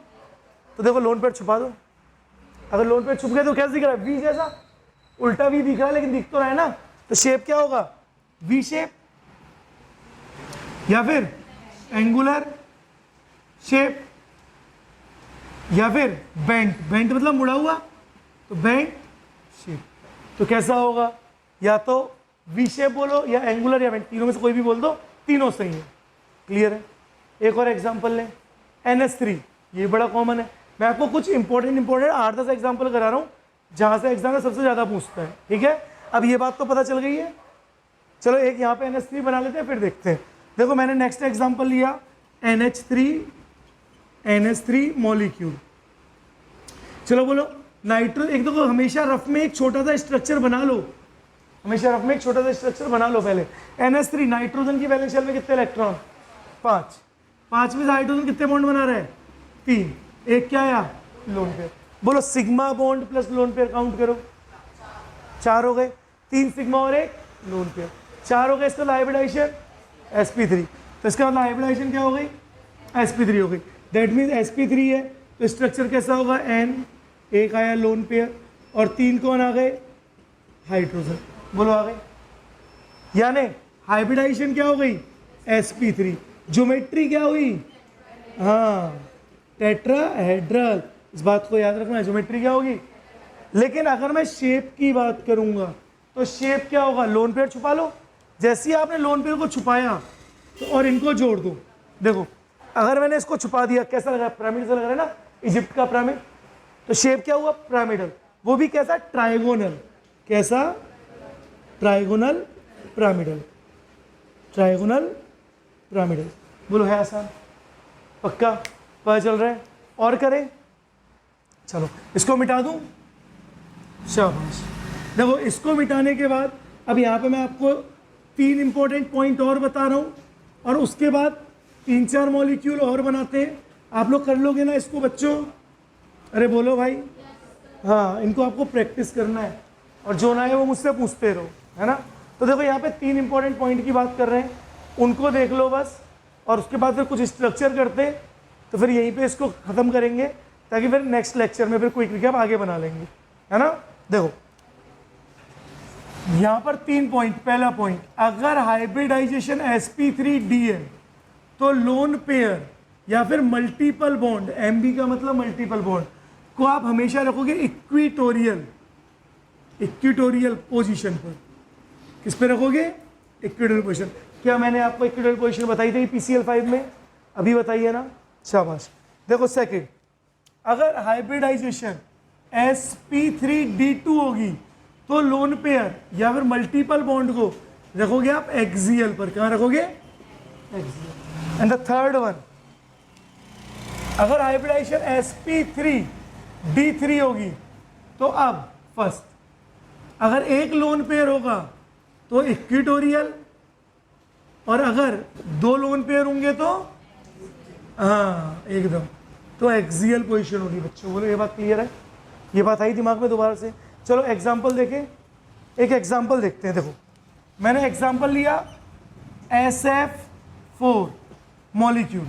तो देखो लोन पेयर छुपा दो, अगर लोन पेयर छुप गए तो कैसे दिख रहा है, वी जैसा, उल्टा वी दिख रहा है लेकिन दिख तो रहा है ना, तो शेप क्या होगा, वी शेप, या फिर एंगुलर शेप, या फिर बेंट, बेंट मतलब मुड़ा हुआ, तो बेंट शेप, तो कैसा होगा, या तो वी शेप बोलो या एंगुलर या बेंट, तीनों में से कोई भी बोल दो, तीनों सही है। क्लियर है। एक और एग्जांपल लें, NH3, ये बड़ा कॉमन है, मैं आपको कुछ इंपॉर्टेंट 8-10 एग्जांपल करा रहा हूँ जहाँ से एग्जाम में सबसे ज़्यादा पूछता है, ठीक है। अब ये बात तो पता चल गई है, चलो एक यहाँ पे NH3 बना लेते हैं, फिर देखते हैं। देखो मैंने नेक्स्ट एग्जांपल लिया NH3 मॉलिक्यूल, चलो बोलो नाइट्रो, एक देखो हमेशा रफ में एक छोटा सा स्ट्रक्चर बना लो, हमेशा रफ में एक छोटा सा स्ट्रक्चर बना लो पहले। NH3 नाइट्रोजन की वैलेंस शेल में कितने इलेक्ट्रॉन, 5, 5 में से हाइड्रोजन कितने बॉन्ड बना रहे हैं, 3, एक क्या आया, लोन पेयर, बोलो sigma bond plus lone pair count करो, 4 हो गए, 3 सिग्मा और 1 लोन पेयर, 4 हो गए, इसका हाइब्रिडाइजेशन sp3, तो इसका मतलब हाइब्रिडाइजेशन क्या हो गई, sp3 हो गई, दैट मीन्स sp3 है, तो स्ट्रक्चर कैसा होगा, n, एक आया लोन पेयर और 3 कौन आ गए, हाइड्रोजन, बोलो आ गए, यानी हाइब्रिडाइजेशन क्या हो गई, sp3, ज्योमेट्री क्या हुई, हाँ टेट्राहेड्रल, इस बात को याद रखना, ज्योमेट्री क्या होगी। लेकिन अगर मैं शेप की बात करूंगा तो शेप क्या होगा, लोन पेयर छुपा लो, जैसे ही आपने लोन पेयर को छुपाया तो और इनको जोड़ दो, देखो अगर मैंने इसको छुपा दिया कैसा लग रहा है, पिरामिड सा लग रहा है ना, इजिप्ट का पिरामिड, तो शेप क्या हुआ, पिरामिडल, वो भी कैसा, ट्राइगोनल, कैसा, ट्राइगोनल पिरामिडल, ट्राइगोनल पिरामिडल, बोलो है आसान, पक्का पता चल रहा है, और करें, चलो इसको मिटा दूं, शाबाश। देखो इसको मिटाने के बाद अब यहाँ पे मैं आपको 3 इंपॉर्टेंट पॉइंट और बता रहा हूँ, और उसके बाद 3-4 मॉलिक्यूल और बनाते हैं, आप लोग कर लोगे ना इसको बच्चों, अरे बोलो भाई, हाँ इनको आपको प्रैक्टिस करना है, और जो ना है वो मुझसे पूछते रहो, है ना। तो देखो यहाँ पे 3 इंपॉर्टेंट पॉइंट की बात कर रहे हैं, उनको देख लो बस, और उसके बाद फिर कुछ स्ट्रक्चर करते हैं, तो फिर यहीं पे इसको ख़त्म करेंगे, ताकि फिर नेक्स्ट लेक्चर में फिर क्विक रिकैप आगे बना लेंगे, है ना। देखो यहाँ पर 3 पॉइंट, पहला पॉइंट, अगर हाइब्रिडाइजेशन sp3d है तो लोन पेयर या फिर मल्टीपल बॉन्ड, MB का मतलब मल्टीपल बॉन्ड, को आप हमेशा रखोगे इक्विटोरियल पोजीशन पर। किस पे रखोगे, इक्विटोरियल पोजीशन। क्या मैंने आपको इक्विटोरियल पोजीशन बताई थी PCl5 में, अभी बताई है ना, शाबाश। देखो सेकंड, अगर हाइब्रिडाइजेशन sp3d2 होगी तो लोन पेयर या फिर मल्टीपल बॉन्ड को रखोगे आप एक्सियल पर, कहाँ रखोगे, axial. And the third one, अगर हाइब्रिडाइजेशन sp3d3 होगी तो अब फर्स्ट, अगर एक लोन पेयर होगा तो इक्विटोरियल, और अगर 2 लोन पेयर होंगे तो हाँ एकदम, तो एक्सियल पोजीशन होगी बच्चों, बोलो ये बात क्लियर है, ये बात आई दिमाग में दोबारा से। चलो एग्जाम्पल देखें, एक एग्जाम्पल देखते हैं। देखो मैंने एग्जाम्पल लिया SF4 molecule,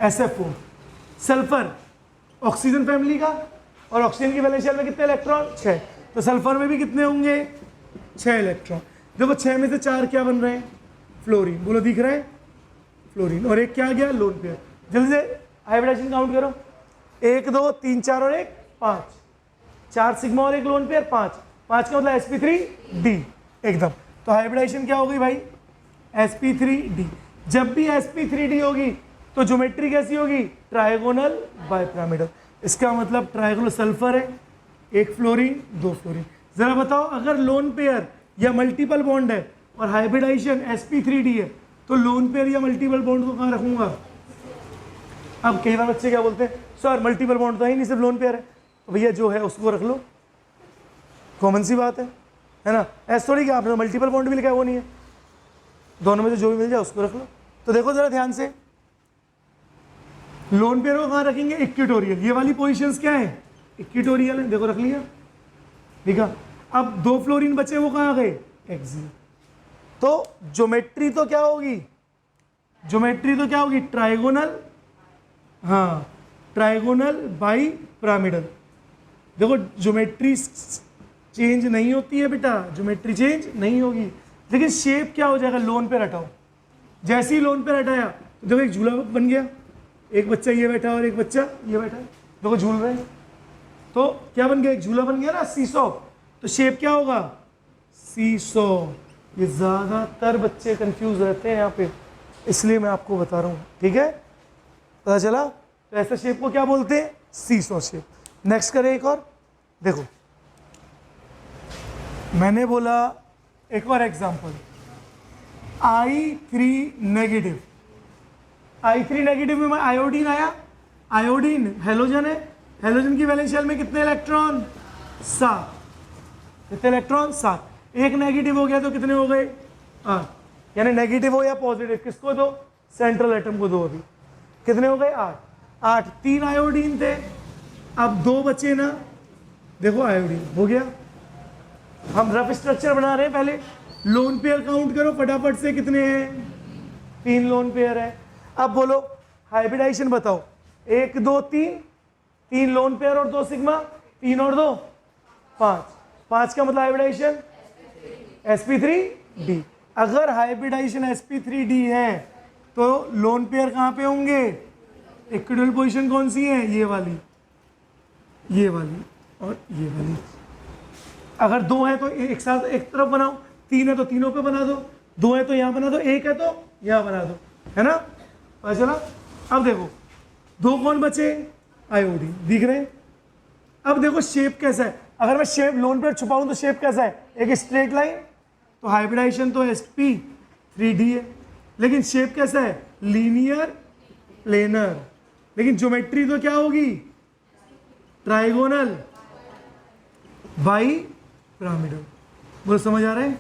SF4 sulphur, oxygen family का, और ऑक्सीजन की वैलेंस शेल में कितने इलेक्ट्रॉन, 6, तो सल्फर में भी कितने होंगे, 6 इलेक्ट्रॉन। देखो 6 में से 4 क्या बन रहे हैं, फ्लोरीन, बोलो दिख रहा है, फ्लोरीन, और एक क्या आ गया, लोन पेयर। जल्दी से हाइब्रिडाइजेशन काउंट करो, 1 2 3 4 और 1 5, 4 सिग्मा और 1 लोन पेयर, 5 का मतलब sp3d एकदम। तो हाइब्रिडाइजेशन क्या होगी भाई, sp3d। जब भी sp3d होगी तो ज्योमेट्री कैसी होगी, ट्राइगोनल बाइपिरामिडल। इसका मतलब ट्राइगोनल सल्फर है, 1 फ्लोरीन 2 फ्लोरीन। जरा बताओ अगर लोन पेयर या मल्टीपल बॉन्ड है और हाइब्रिडाइजेशन sp3d है तो लोन पेयर या मल्टीपल बॉन्ड को कहाँ रखूंगा। अब कई बार बच्चे क्या बोलते हैं, सर मल्टीपल बॉन्ड तो ही नहीं, सिर्फ लोन पेयर है, तो भैया जो है उसको रख लो, कॉमन सी बात है ना। ऐसा थोड़ी कि आपने मल्टीपल बॉन्ड भी लिखा है, वो नहीं है, दोनों में से जो भी मिल जाए उसको रख लो। तो देखो जरा ध्यान से, लोन पेयर को कहाँ रखेंगे, इक्विटोरियल, ये वाली पोजीशंस क्या है, इक्विटोरियल है, देखो रख लिया, ठीक है। अब 2 फ्लोरीन बचे, वो कहाँ गए, एक्सियल। तो ज्योमेट्री तो क्या होगी, ज्योमेट्री तो क्या होगी, ट्राइगोनल, हाँ ट्राइगोनल बाई पिरामिडल। देखो ज्योमेट्री चेंज नहीं होती है बेटा, ज्योमेट्री चेंज नहीं होगी, लेकिन शेप क्या हो जाएगा, लोन पे रटाओ। जैसे ही लोन पे रटाया तो देखो एक झूला बन गया, एक बच्चा ये बैठा और एक बच्चा ये बैठा है, देखो झूल रहे हैं, तो क्या बन गया, एक झूला बन गया ना, सीसॉ। तो शेप क्या होगा, सीसॉ। ये ज़्यादातर बच्चे कंफ्यूज रहते हैं यहाँ पे, इसलिए मैं आपको बता रहा हूँ, ठीक है, पता चला। तो ऐसे शेप को क्या बोलते हैं, सीसॉ शेप। नेक्स्ट करें एक और, देखो मैंने बोला एक और example, I3 negative. I3 negative में आयोडीन आया, आयोडीन हेलोजन है, हेलोजन की वैलेंस शेल में कितने इलेक्ट्रॉन, 7। कितने इलेक्ट्रॉन, 7। एक नेगेटिव हो गया तो कितने हो गए, 8। यानी नेगेटिव हो या पॉजिटिव किसको दो, सेंट्रल एटम को दो। अभी कितने हो गए, 8। 3 आयोडीन थे, अब 2 बचे ना, देखो आयोडीन हो गया। हम रफ स्ट्रक्चर बना रहे हैं, पहले लोन पेयर काउंट करो फटाफट से, कितने हैं, 3 लोन पेयर है। अब बोलो हाइब्रिडाइजेशन बताओ, 1 2 3, 3 लोन पेयर और 2 सिग्मा, 3 और 2 5, 5 का मतलब हाइब्रिडाइजेशन sp3d। अगर हाइब्रिडाइजेशन sp3d है तो लोन पेयर कहाँ पे होंगे, इक्विटोरियल पोजीशन कौन सी है, ये वाली, ये वाली और ये वाली। अगर 2 है तो एक साथ एक तरफ बनाओ, 3 है तो तीनों पे बना दो, 2 है तो यहाँ बना दो, 1 है तो यहाँ बना दो, है ना, पता चला। अब देखो 2 कौन बचे, आयोडीन, दिख रहे हैं। अब देखो शेप कैसा है, अगर मैं शेप लोन पेयर छुपाऊं तो शेप कैसा है, एक स्ट्रेट लाइन। तो हाइब्रिडाइजेशन तो sp3d है, लेकिन शेप कैसा है, लीनियर प्लेनर। लेकिन ज्योमेट्री तो क्या होगी, ट्राइगोनल बाई पिरामिडल। बोलो समझ आ रहा है,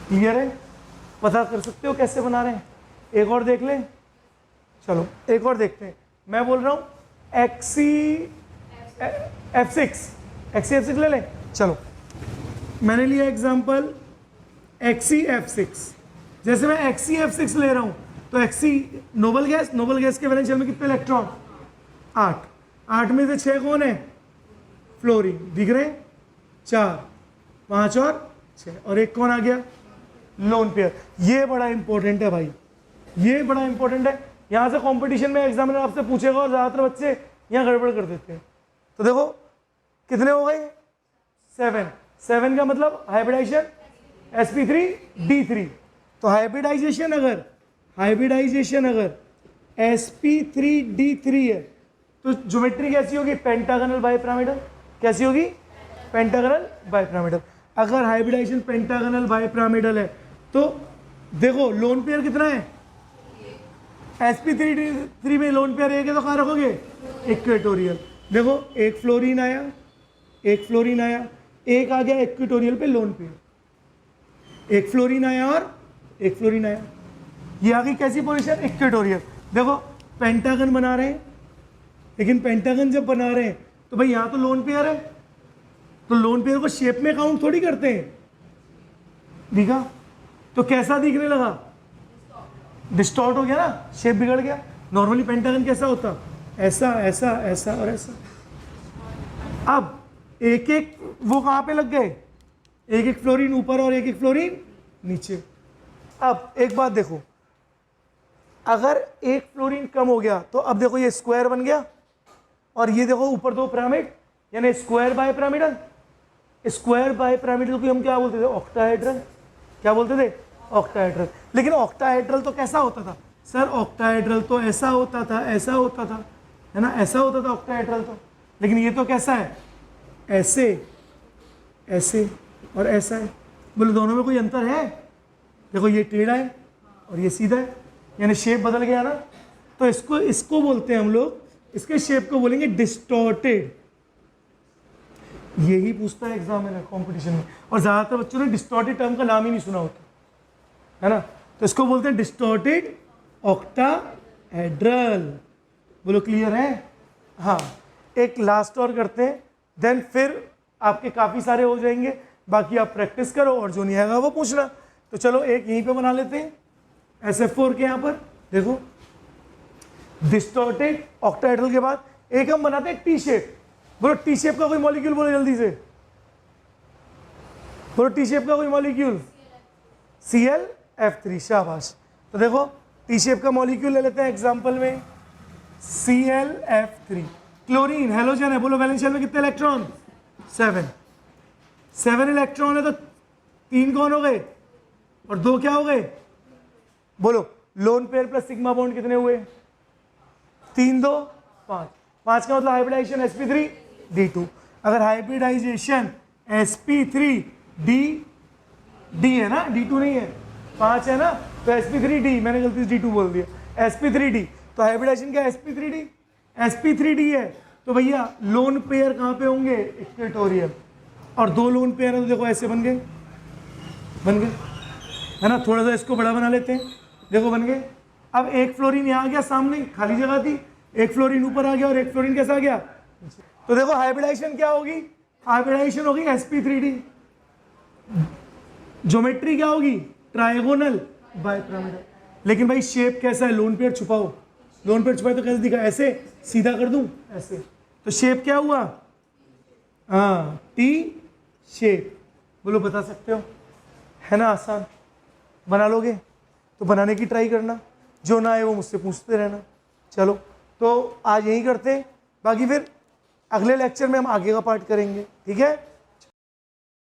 क्लियर है, पता कर सकते हो कैसे बना रहे हैं। एक और देख लें, चलो एक और देखते हैं। मैं बोल रहा हूं XCF6 ले लें, चलो मैंने लिया एग्जांपल XCF6। जैसे मैं XCF6 ले रहा हूं तो Xc noble gas, noble gas के वैलेंस शेल में कितने इलेक्ट्रॉन, 8। 8 में से 6 कौन है, फ्लोरीन, दिख रहे हैं, 4 5 और 6, और एक कौन आ गया, लोन पेयर। ये बड़ा इंपॉर्टेंट है भाई, ये बड़ा इंपॉर्टेंट है। यहाँ से कंपटीशन में एग्जामिनर आपसे पूछेगा और ज़्यादातर बच्चे यहाँ गड़बड़ कर देते हैं। तो देखो कितने हो गए, 7 का मतलब हाइब्रिडाइजेशन sp3d3। तो हाइब्रिडाइजेशन अगर sp3d3 है तो ज्योमेट्री कैसी होगी, पेंटागनल बाइपिरामिडल। कैसी होगी, पेंटागनल बाइपिरामिडल। अगर हाइब्रिडाइजेशन पेंटागनल बाइपिरामिडल है तो देखो लोन पेयर कितना है, sp3d3 में लोन पेयर 1 है तो कहाँ रखोगे, इक्वेटोरियल। देखो एक फ्लोरीन आया, एक आ गया इक्वेटोरियल पे लोन पेयर, एक फ्लोरीन आया और एक फ्लोरीन आया, ये आ गई कैसी पोजीशन, इक्वेटोरियल। देखो पेंटागन बना रहे हैं, लेकिन पेंटागन जब बना रहे हैं तो भाई यहाँ तो लोन पेयर है, तो लोन पेयर को शेप में काउंट थोड़ी करते हैं, दिखा तो कैसा दिखने लगा, डिस्टॉर्ट हो गया ना, शेप बिगड़ गया। नॉर्मली पेंटागन कैसा होता, ऐसा ऐसा ऐसा और ऐसा। अब एक एक वो कहाँ पे लग गए, एक एक फ्लोरीन ऊपर और एक एक फ्लोरीन नीचे। अब एक बात देखो, अगर एक फ्लोरीन कम हो गया तो अब देखो ये स्क्वायर बन गया, और ये देखो ऊपर 2 पिरामिड, यानी square by pyramidal. Square by pyramidal को हम क्या बोलते थे, ऑक्टाहेड्रल। क्या बोलते थे, ऑक्टाहेड्रल। लेकिन ऑक्टाहेड्रल तो कैसा होता था सर, ऑक्टाहेड्रल तो ऐसा होता था, ऐसा होता था, है ना, ऐसा होता था ऑक्टाहेड्रल तो। लेकिन ये तो कैसा है, ऐसे ऐसे और ऐसा है। बोले दोनों में कोई अंतर है, देखो ये टेढ़ा है और ये सीधा है, यानी शेप बदल गया ना। तो इसको बोलते हैं हम लोग, इसके शेप को बोलेंगे डिस्टॉर्टेड। यही पूछता है एग्जामिनर कंपटीशन में, और ज़्यादातर बच्चों ने डिस्टॉर्टेड टर्म का नाम ही नहीं सुना होता, है ना। तो इसको बोलते हैं डिस्टॉर्टेड ऑक्टाहेड्रल। बोलो क्लियर है, हाँ। एक लास्ट और करते हैं, देन फिर आपके काफ़ी सारे हो जाएंगे, बाकी आप प्रैक्टिस करो और जो नहीं आएगा वो पूछना। तो चलो एक यहीं पे बना लेते हैं, SF4 के यहाँ पर देखो, डिस्टॉर्टेड ऑक्टाहेड्रल के बाद एक हम बनाते हैं टी शेप। बोलो टी शेप का कोई मॉलिक्यूल बोलो जल्दी से, बोलो टी शेप का कोई मॉलिक्यूल, ClF3, शाबाश। तो देखो टी शेप का मॉलिक्यूल ले लेते हैं एग्जांपल में, ClF3। क्लोरीन हेलोजन है, बोलो वैलेंस शेल में कितने इलेक्ट्रॉन, 7 इलेक्ट्रॉन है, तो 3 कौन हो गए और 2 क्या हो गए, बोलो lone pair plus sigma bond कितने हुए, 3 2 5, 5 का मतलब हाइब्रिडाइजेशन sp3d2। अगर हाइब्रिडाइजेशन sp3d है ना, d2 नहीं है, 5 है ना, तो sp3d, मैंने गलती से d2 बोल दिया, sp3d, तो हाइब्रिडाइजेशन क्या sp3d है, तो भैया लोन पेयर कहाँ पे होंगे, इक्वेटोरियल, और 2 लोन पेयर है तो देखो ऐसे बन गए है ना। थोड़ा सा इसको बड़ा बना लेते हैं, देखो बन गए। अब एक फ्लोरीन यहाँ आ गया, सामने खाली जगह थी, एक फ्लोरीन ऊपर आ गया और एक फ्लोरीन कैसा आ गया, तो देखो हाइब्रिडाइजेशन क्या होगी, हाइब्रिडाइजेशन होगी sp3d, ज्योमेट्री क्या होगी, ट्रायगोनल बाइपिरामिडल। लेकिन भाई शेप कैसा है, लोन पेयर छुपाओ, लोन पेयर छुपाए तो कैसे दिखा, ऐसे सीधा कर दूं ऐसे, तो शेप क्या हुआ, हाँ टी शेप। बोलो बता सकते हो, है ना, आसान, बना लोगे तो बनाने की ट्राई करना, जो ना आए वो मुझसे पूछते रहना। चलो तो आज यही करते हैं, बाकी फिर अगले लेक्चर में हम आगे का पार्ट करेंगे, ठीक है।